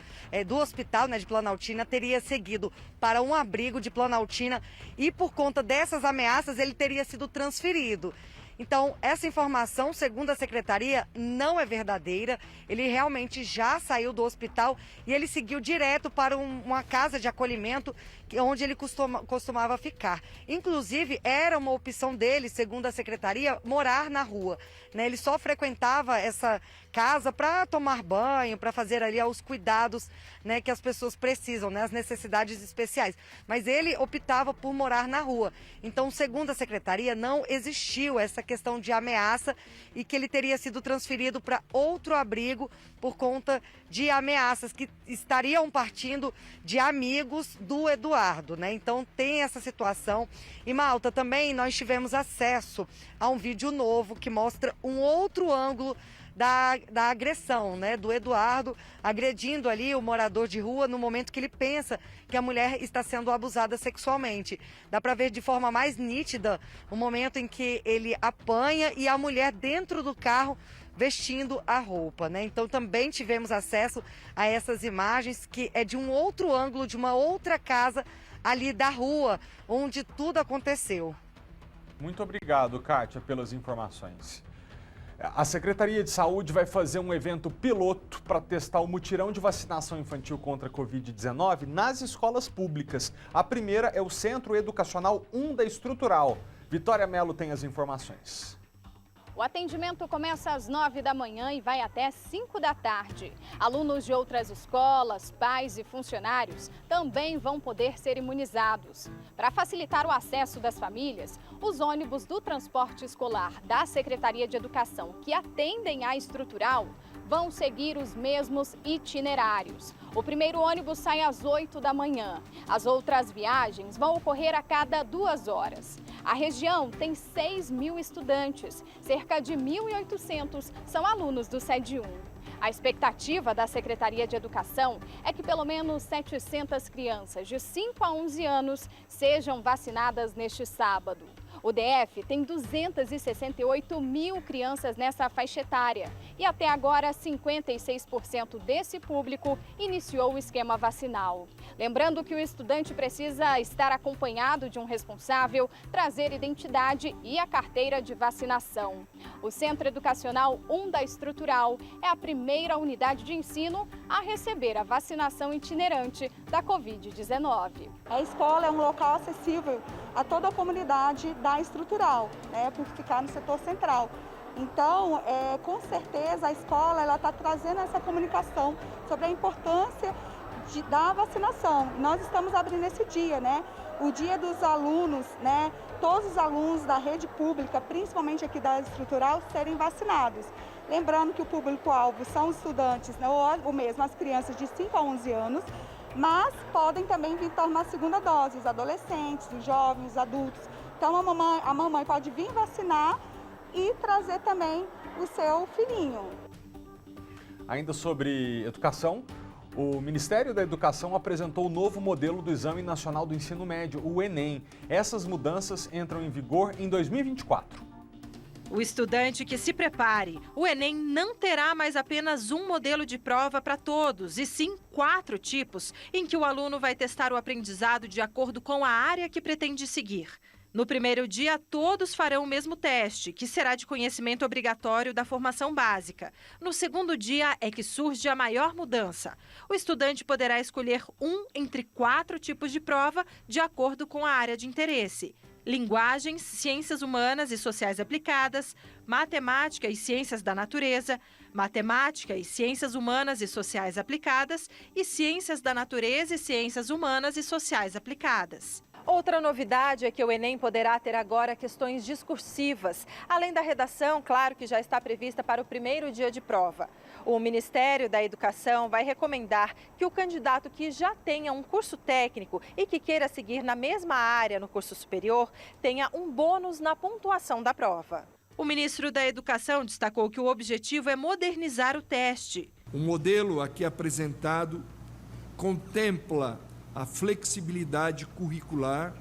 S2: do hospital, né, de Planaltina, teria seguido para um abrigo de Planaltina e por conta dessas ameaças ele teria sido transferido. Então, essa informação, segundo a secretaria, não é verdadeira. Ele realmente já saiu do hospital e ele seguiu direto para uma casa de acolhimento onde ele costumava ficar. Inclusive, era uma opção dele, segundo a secretaria, morar na rua, né? Ele só frequentava essa casa para tomar banho, para fazer ali os cuidados, né, que as pessoas precisam, né, as necessidades especiais. Mas ele optava por morar na rua. Então, segundo a secretaria, não existiu essa questão de ameaça e que ele teria sido transferido para outro abrigo por conta de ameaças que estariam partindo de amigos do Eduardo, né? Então tem essa situação. E Malta, também nós tivemos acesso a um vídeo novo que mostra um outro ângulo da agressão, né, do Eduardo agredindo ali o morador de rua no momento que ele pensa que a mulher está sendo abusada sexualmente. Dá para ver de forma mais nítida o momento em que ele apanha e a mulher dentro do carro vestindo a roupa, né? Então também tivemos acesso a essas imagens que é de um outro ângulo, de uma outra casa ali da rua onde tudo aconteceu.
S1: Muito obrigado, Kátia, pelas informações. A Secretaria de Saúde vai fazer um evento piloto para testar o mutirão de vacinação infantil contra a Covid-19 nas escolas públicas. A primeira é o Centro Educacional 1 da Estrutural. Vitória Mello tem as informações.
S6: O atendimento começa às 9 da manhã e vai até 5 da tarde. Alunos de outras escolas, pais e funcionários também vão poder ser imunizados. Para facilitar o acesso das famílias, os ônibus do transporte escolar da Secretaria de Educação que atendem à estrutural vão seguir os mesmos itinerários. O primeiro ônibus sai às 8 da manhã. As outras viagens vão ocorrer a cada 2 horas. A região tem 6.000 estudantes. Cerca de 1.800 são alunos do SED 1. A expectativa da Secretaria de Educação é que pelo menos 700 crianças de 5 a 11 anos sejam vacinadas neste sábado. O DF tem 268 mil crianças nessa faixa etária e até agora 56% desse público iniciou o esquema vacinal. Lembrando que o estudante precisa estar acompanhado de um responsável, trazer identidade e a carteira de vacinação. O Centro Educacional 1 da Estrutural é a primeira unidade de ensino a receber a vacinação itinerante da Covid-19.
S21: A escola é um local acessível a toda a comunidade da Estrutural, né, por ficar no setor central. Então, com certeza, a escola está trazendo essa comunicação sobre a importância da vacinação. Nós estamos abrindo esse dia, né? O dia dos alunos, né? Todos os alunos da rede pública, principalmente aqui da Estrutural, serem vacinados. Lembrando que o público-alvo são os estudantes, né, ou mesmo as crianças de 5 a 11 anos, mas podem também vir tomar a segunda dose, os adolescentes, os jovens, os adultos. Então a mamãe pode vir vacinar e trazer também o seu filhinho.
S1: Ainda sobre educação, o Ministério da Educação apresentou o novo modelo do Exame Nacional do Ensino Médio, o Enem. Essas mudanças entram em vigor em 2024.
S8: O estudante que se prepare. O Enem não terá mais apenas um modelo de prova para todos, e sim 4 tipos, em que o aluno vai testar o aprendizado de acordo com a área que pretende seguir. No primeiro dia, todos farão o mesmo teste, que será de conhecimento obrigatório da formação básica. No segundo dia é que surge a maior mudança. O estudante poderá escolher um entre 4 tipos de prova, de acordo com a área de interesse: linguagens, ciências humanas e sociais aplicadas, matemática e ciências da natureza, matemática e ciências humanas e sociais aplicadas e ciências da natureza e ciências humanas e sociais aplicadas.
S14: Outra novidade é que o Enem poderá ter agora questões discursivas, além da redação, claro, que já está prevista para o primeiro dia de prova. O Ministério da Educação vai recomendar que o candidato que já tenha um curso técnico e que queira seguir na mesma área no curso superior tenha um bônus na pontuação da prova.
S8: O ministro da Educação destacou que o objetivo é modernizar o teste.
S9: O modelo aqui apresentado contempla a flexibilidade curricular,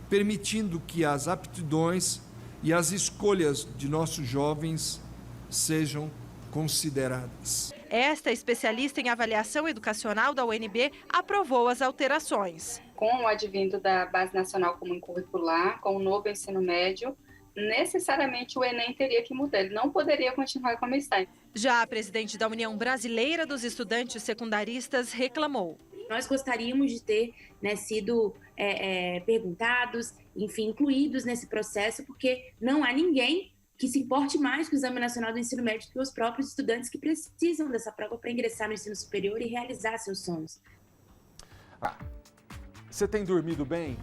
S9: permitindo que as aptidões e as escolhas de nossos jovens sejam consideradas.
S8: Esta especialista em avaliação educacional da UNB aprovou as alterações.
S10: Com o advindo da Base Nacional Comum Curricular, com o novo ensino médio, necessariamente o Enem teria que mudar, ele não poderia continuar como está.
S8: Já a presidente da União Brasileira dos Estudantes Secundaristas reclamou.
S12: Nós gostaríamos de ter sido perguntados, enfim, incluídos nesse processo, porque não há ninguém que se importe mais com o Exame Nacional do Ensino Médio que os próprios estudantes que precisam dessa prova para ingressar no ensino superior e realizar seus sonhos.
S1: Você tem dormido bem?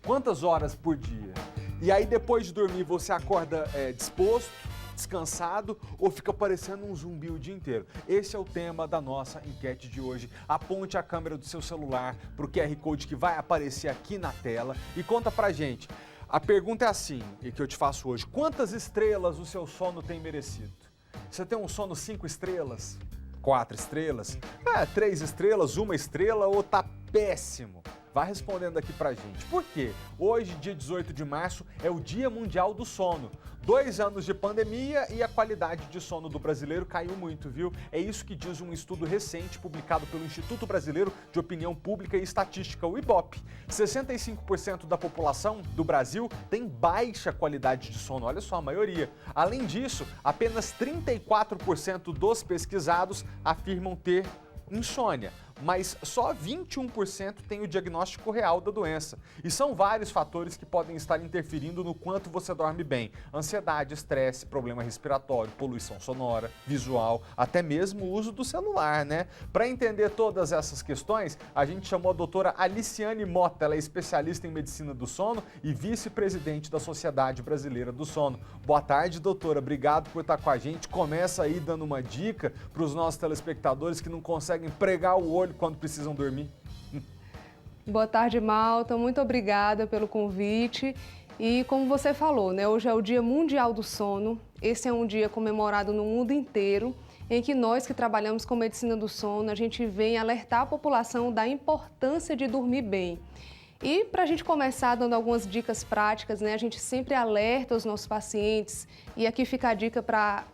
S1: Quantas horas por dia? E aí depois de dormir você acorda disposto, descansado ou fica parecendo um zumbi o dia inteiro? Esse é o tema da nossa enquete de hoje. Aponte a câmera do seu celular para o QR Code que vai aparecer aqui na tela e conta pra gente. A pergunta é assim, e que eu te faço hoje: quantas estrelas o seu sono tem merecido? Você tem um sono 5 estrelas? 4 estrelas? 3 estrelas, 1 estrela ou tá péssimo? Vai respondendo aqui pra gente. Por quê? Hoje, dia 18 de março, é o Dia Mundial do Sono. 2 anos de pandemia e a qualidade de sono do brasileiro caiu muito, viu? É isso que diz um estudo recente publicado pelo Instituto Brasileiro de Opinião Pública e Estatística, o IBOP. 65% da população do Brasil tem baixa qualidade de sono, olha só, a maioria. Além disso, apenas 34% dos pesquisados afirmam ter insônia, mas só 21% tem o diagnóstico real da doença. E são vários fatores que podem estar interferindo no quanto você dorme bem. Ansiedade, estresse, problema respiratório, poluição sonora, visual, até mesmo o uso do celular, né? Para entender todas essas questões, a gente chamou a doutora Aliciane Mota, ela é especialista em medicina do sono e vice-presidente da Sociedade Brasileira do Sono. Boa tarde, doutora. Obrigado por estar com a gente. Começa aí dando uma dica para os nossos telespectadores que não conseguem pregar o olho quando precisam dormir.
S24: Boa tarde, Malta. Muito obrigada pelo convite. E como você falou, né, hoje é o Dia Mundial do Sono. Esse é um dia comemorado no mundo inteiro, em que nós que trabalhamos com medicina do sono, a gente vem alertar a população da importância de dormir bem. E para a gente começar dando algumas dicas práticas, né, a gente sempre alerta os nossos pacientes, e aqui fica a dica para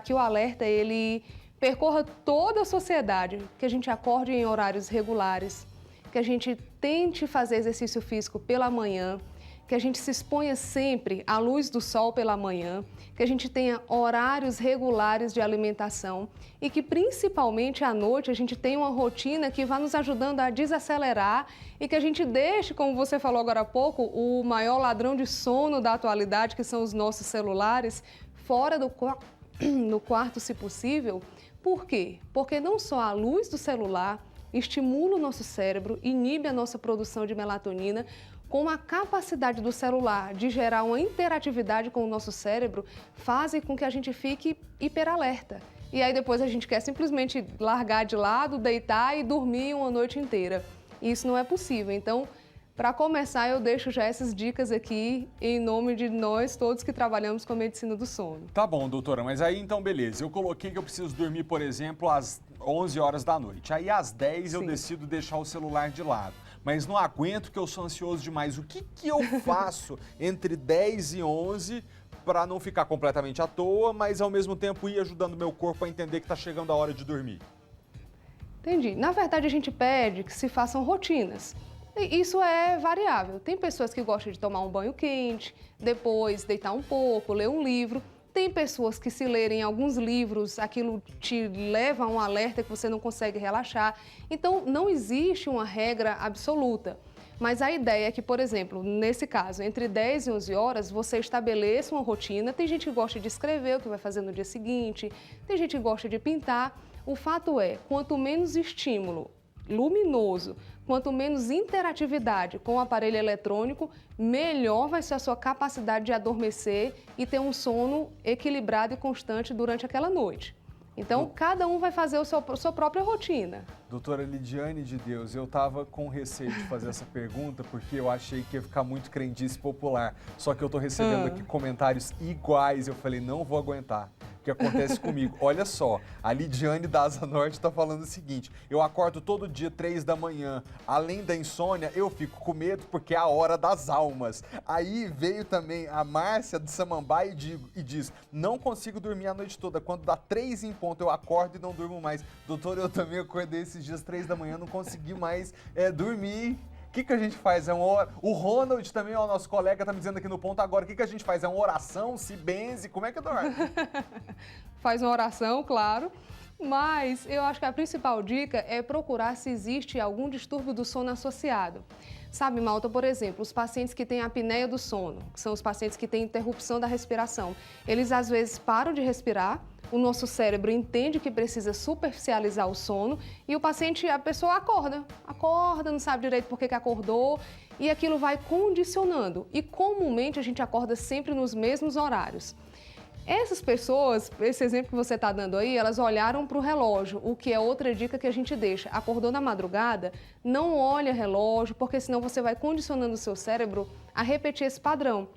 S24: que o alerta ele percorra toda a sociedade, que a gente acorde em horários regulares, que a gente tente fazer exercício físico pela manhã, que a gente se exponha sempre à luz do sol pela manhã, que a gente tenha horários regulares de alimentação e que principalmente à noite a gente tenha uma rotina que vá nos ajudando a desacelerar e que a gente deixe, como você falou agora há pouco, o maior ladrão de sono da atualidade, que são os nossos celulares, fora no quarto, se possível. Por quê? Porque não só a luz do celular estimula o nosso cérebro, inibe a nossa produção de melatonina, como a capacidade do celular de gerar uma interatividade com o nosso cérebro, fazem com que a gente fique hiperalerta. E aí depois a gente quer simplesmente largar de lado, deitar e dormir uma noite inteira. E isso não é possível. Então, para começar, eu deixo já essas dicas aqui em nome de nós todos que trabalhamos com a medicina do sono.
S1: Tá bom, doutora, mas aí então beleza. Eu coloquei que eu preciso dormir, por exemplo, às 11 horas da noite. Aí às 10 eu decido deixar o celular de lado. Mas não aguento que eu sou ansioso demais. O que eu faço entre 10 e 11 para não ficar completamente à toa, mas ao mesmo tempo ir ajudando meu corpo a entender que está chegando a hora de dormir?
S24: Entendi. Na verdade, a gente pede que se façam rotinas. Isso é variável. Tem pessoas que gostam de tomar um banho quente, depois deitar um pouco, ler um livro. Tem pessoas que, se lerem alguns livros, aquilo te leva a um alerta que você não consegue relaxar. Então, não existe uma regra absoluta. Mas a ideia é que, por exemplo, nesse caso, entre 10 e 11 horas, você estabeleça uma rotina. Tem gente que gosta de escrever o que vai fazer no dia seguinte, tem gente que gosta de pintar. O fato é, quanto menos estímulo luminoso, quanto menos interatividade com o aparelho eletrônico, melhor vai ser a sua capacidade de adormecer e ter um sono equilibrado e constante durante aquela noite. Então, cada um vai fazer a sua própria rotina.
S1: Doutora Lidiane de Deus, eu estava com receio de fazer essa pergunta porque eu achei que ia ficar muito crendice popular. Só que eu estou recebendo aqui comentários iguais, eu falei, não vou aguentar. O que acontece comigo? Olha só, a Lidiane da Asa Norte está falando o seguinte, eu acordo todo dia 3 da manhã, além da insônia, eu fico com medo porque é a hora das almas. Aí veio também a Márcia de Samambaia e diz, não consigo dormir a noite toda, quando dá 3 em ponto eu acordo e não durmo mais. Doutor, eu também acordei esses dias 3 da manhã, não consegui mais dormir. O que a gente faz? O Ronald também, ó, nosso colega, tá me dizendo aqui no ponto agora, o que a gente faz? É uma oração? Se benze? Como é que dorme?
S24: Faz uma oração, claro, mas eu acho que a principal dica é procurar se existe algum distúrbio do sono associado. Sabe, Malta, por exemplo, os pacientes que têm apneia do sono, que são os pacientes que têm interrupção da respiração, eles às vezes param de respirar, o nosso cérebro entende que precisa superficializar o sono e a pessoa acorda, não sabe direito por que acordou e aquilo vai condicionando. E comumente a gente acorda sempre nos mesmos horários. Essas pessoas, esse exemplo que você está dando aí, elas olharam para o relógio, o que é outra dica que a gente deixa. Acordou na madrugada, não olha relógio, porque senão você vai condicionando o seu cérebro a repetir esse padrão.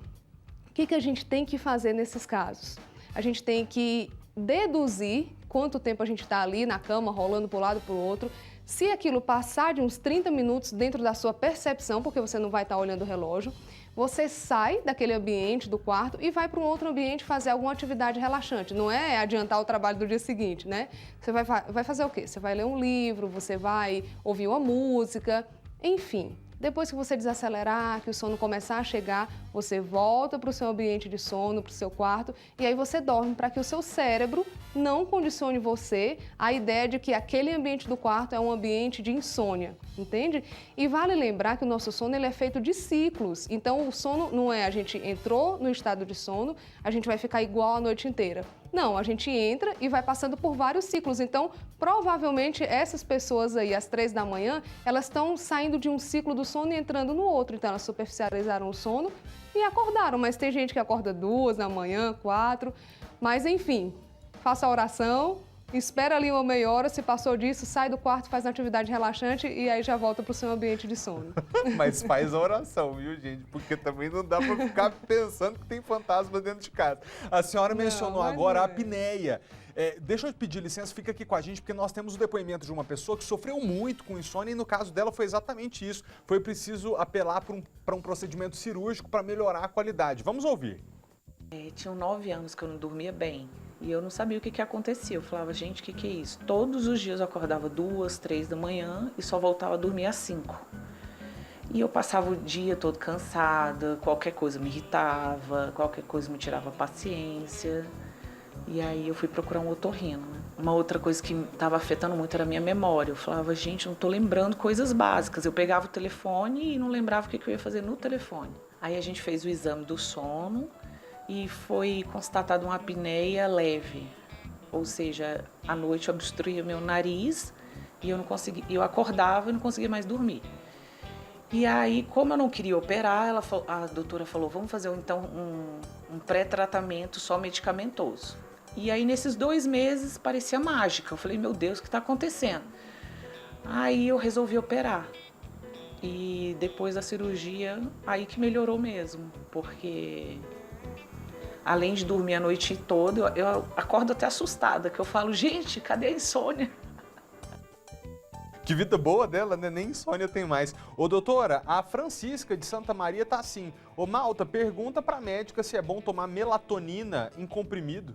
S24: O que a gente tem que fazer nesses casos? A gente tem que deduzir quanto tempo a gente está ali na cama, rolando para um lado para o outro. Se aquilo passar de uns 30 minutos dentro da sua percepção, porque você não vai estar olhando o relógio, você sai daquele ambiente do quarto e vai para um outro ambiente fazer alguma atividade relaxante. Não é adiantar o trabalho do dia seguinte, né? Você vai fazer o quê? Você vai ler um livro, você vai ouvir uma música, enfim. Depois que você desacelerar, que o sono começar a chegar, você volta para o seu ambiente de sono, para o seu quarto, e aí você dorme para que o seu cérebro não condicione você à ideia de que aquele ambiente do quarto é um ambiente de insônia, entende? E vale lembrar que o nosso sono ele é feito de ciclos, então o sono não é a gente entrou no estado de sono, a gente vai ficar igual a noite inteira. Não, a gente entra e vai passando por vários ciclos. Então, provavelmente, essas pessoas aí, às 3 da manhã, elas estão saindo de um ciclo do sono e entrando no outro. Então, elas superficializaram o sono e acordaram. Mas tem gente que acorda 2 da manhã, 4. Mas, enfim, faça a oração, espera ali uma meia hora, se passou disso, sai do quarto, faz uma atividade relaxante e aí já volta para o seu ambiente de sono.
S1: Mas faz a oração, viu, gente? Porque também não dá para ficar pensando que tem fantasma dentro de casa. A senhora mencionou agora a apneia. Deixa eu pedir licença, fica aqui com a gente, porque nós temos o depoimento de uma pessoa que sofreu muito com insônia e no caso dela foi exatamente isso. Foi preciso apelar para um procedimento cirúrgico para melhorar a qualidade. Vamos ouvir.
S5: Tinham 9 anos que eu não dormia bem. E eu não sabia o que acontecia. Eu falava, gente, o que é isso? Todos os dias eu acordava 2, 3 da manhã e só voltava a dormir às 5. E eu passava o dia todo cansada, qualquer coisa me irritava, qualquer coisa me tirava a paciência. E aí eu fui procurar um otorrino. Uma outra coisa que estava afetando muito era a minha memória. Eu falava, gente, eu não estou lembrando coisas básicas. Eu pegava o telefone e não lembrava o que eu ia fazer no telefone. Aí a gente fez o exame do sono e foi constatada uma apneia leve, ou seja, à noite obstruía meu nariz e eu acordava e não conseguia mais dormir. E aí, como eu não queria operar, a doutora falou, vamos fazer então um pré-tratamento só medicamentoso. E aí, nesses 2 meses, parecia mágica. Eu falei, meu Deus, o que está acontecendo? Aí eu resolvi operar. E depois da cirurgia, aí que melhorou mesmo, porque além de dormir a noite toda, eu acordo até assustada, que eu falo, gente, cadê a insônia?
S1: Que vida boa dela, né? Nem insônia tem mais. Ô, doutora, a Francisca de Santa Maria tá assim. Ô, Malta, pergunta pra médica se é bom tomar melatonina em comprimido.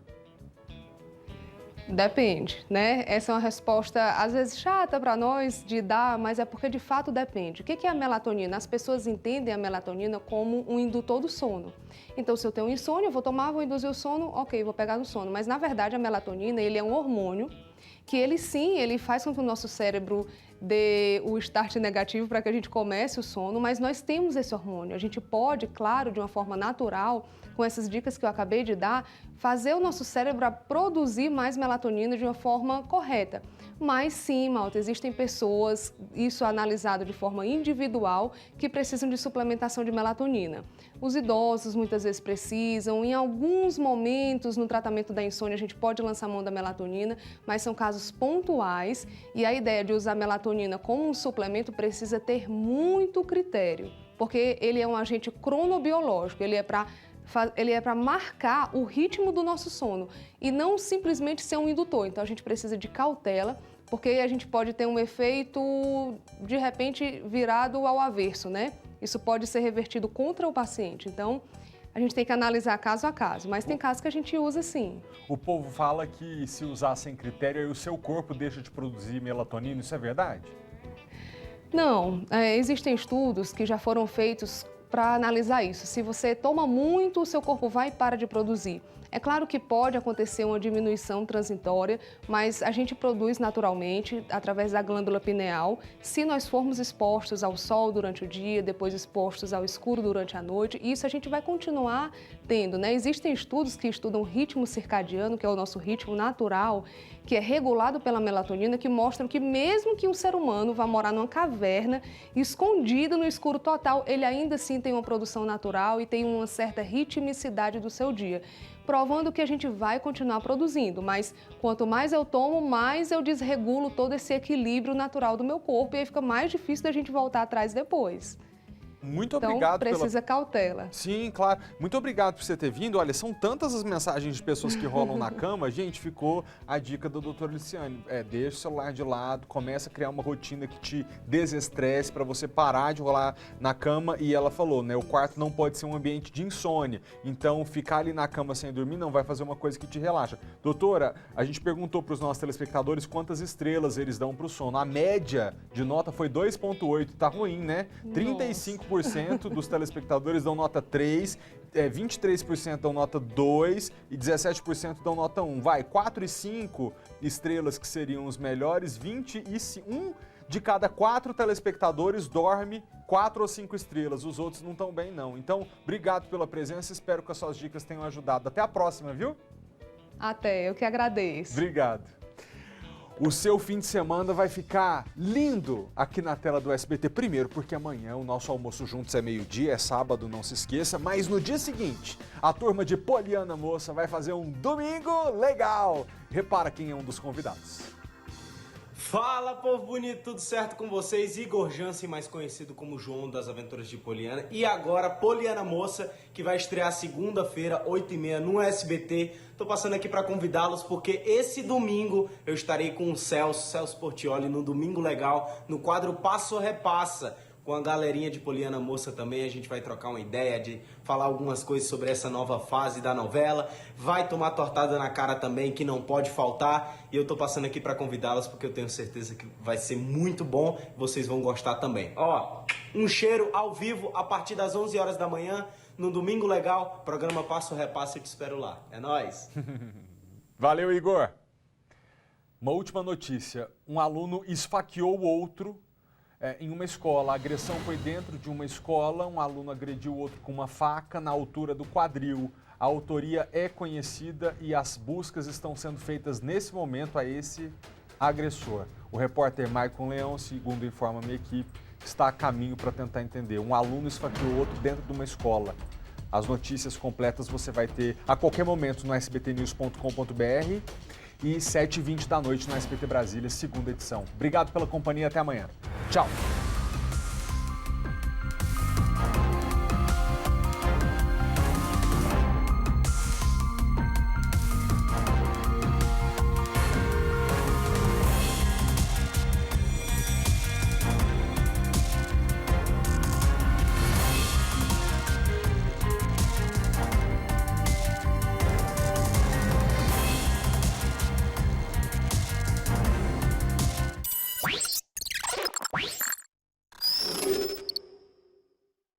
S24: Depende, né? Essa é uma resposta, às vezes, chata para nós de dar, mas é porque de fato depende. O que é a melatonina? As pessoas entendem a melatonina como um indutor do sono. Então, se eu tenho insônia, eu vou tomar, vou induzir o sono, ok, vou pegar no sono. Mas, na verdade, a melatonina, ele é um hormônio que ele sim, ele faz com que o nosso cérebro dê o start negativo para que a gente comece o sono, mas nós temos esse hormônio. A gente pode, claro, de uma forma natural, com essas dicas que eu acabei de dar, fazer o nosso cérebro a produzir mais melatonina de uma forma correta. Mas sim, Malta, existem pessoas, isso é analisado de forma individual, que precisam de suplementação de melatonina. Os idosos muitas vezes precisam, em alguns momentos no tratamento da insônia a gente pode lançar mão da melatonina, mas são casos casos pontuais, e a ideia de usar melatonina como um suplemento precisa ter muito critério, porque ele é um agente cronobiológico, ele é para marcar o ritmo do nosso sono e não simplesmente ser um indutor. Então a gente precisa de cautela, porque a gente pode ter um efeito, de repente, virado ao avesso, né? Isso pode ser revertido contra o paciente. Então, a gente tem que analisar caso a caso, mas tem casos que a gente usa sim.
S1: O povo fala que se usar sem critério, aí o seu corpo deixa de produzir melatonina, isso é verdade?
S24: Não, existem estudos que já foram feitos para analisar isso. Se você toma muito, o seu corpo vai e para de produzir. É claro que pode acontecer uma diminuição transitória, mas a gente produz naturalmente através da glândula pineal. Se nós formos expostos ao sol durante o dia, depois expostos ao escuro durante a noite, isso a gente vai continuar tendo, né? Existem estudos que estudam o ritmo circadiano, que é o nosso ritmo natural, que é regulado pela melatonina, que mostram que mesmo que um ser humano vá morar numa caverna, escondido no escuro total, ele ainda assim tem uma produção natural e tem uma certa ritmicidade do seu dia, provando que a gente vai continuar produzindo, mas quanto mais eu tomo, mais eu desregulo todo esse equilíbrio natural do meu corpo e aí fica mais difícil da gente voltar atrás depois.
S1: Muito obrigado.
S24: Então, precisa cautela.
S1: Sim, claro. Muito obrigado por você ter vindo. Olha, são tantas as mensagens de pessoas que rolam na cama. Gente, ficou a dica do Dr. Liciane. Deixa o celular de lado, começa a criar uma rotina que te desestresse para você parar de rolar na cama. E ela falou, né? O quarto não pode ser um ambiente de insônia. Então, ficar ali na cama sem dormir não vai fazer uma coisa que te relaxa. Doutora, a gente perguntou para os nossos telespectadores quantas estrelas eles dão para o sono. A média de nota foi 2,8. Tá ruim, né? 35% dos telespectadores dão nota 3, 23% dão nota 2 e 17% dão nota 1. Vai, 4 e 5 estrelas que seriam os melhores, 21 de cada 4 telespectadores dorme 4 ou 5 estrelas. Os outros não estão bem, não. Então, obrigado pela presença, espero que as suas dicas tenham ajudado. Até a próxima, viu?
S24: Até, eu que agradeço.
S1: Obrigado. O seu fim de semana vai ficar lindo aqui na tela do SBT. Primeiro, porque amanhã o nosso almoço juntos é meio-dia, é sábado, não se esqueça. Mas no dia seguinte, a turma de Poliana Moça vai fazer um domingo legal. Repara quem é um dos convidados.
S11: Fala, povo bonito, tudo certo com vocês? Igor Jansen, mais conhecido como João das Aventuras de Poliana. E agora, Poliana Moça, que vai estrear segunda-feira, 8h30 no SBT. Tô passando aqui para convidá-los porque esse domingo eu estarei com o Celso Portioli no Domingo Legal, no quadro Passo Repassa. Com a galerinha de Poliana Moça também, a gente vai trocar uma ideia de falar algumas coisas sobre essa nova fase da novela. Vai tomar tortada na cara também, que não pode faltar. E eu tô passando aqui para convidá-las porque eu tenho certeza que vai ser muito bom. Vocês vão gostar também. Ó, um cheiro ao vivo a partir das 11 horas da manhã, no Domingo Legal, programa Passo Repassa, eu te espero lá. É nóis!
S1: Valeu, Igor! Uma última notícia. Um aluno esfaqueou o outro em uma escola. A agressão foi dentro de uma escola, um aluno agrediu o outro com uma faca na altura do quadril. A autoria é conhecida e as buscas estão sendo feitas nesse momento a esse agressor. O repórter Maicon Leão, segundo informa a minha equipe, está a caminho para tentar entender. Um aluno esfaqueou o outro dentro de uma escola. As notícias completas você vai ter a qualquer momento no sbtnews.com.br e 7h20 da noite no SBT Brasília, segunda edição. Obrigado pela companhia, até amanhã. Tchau!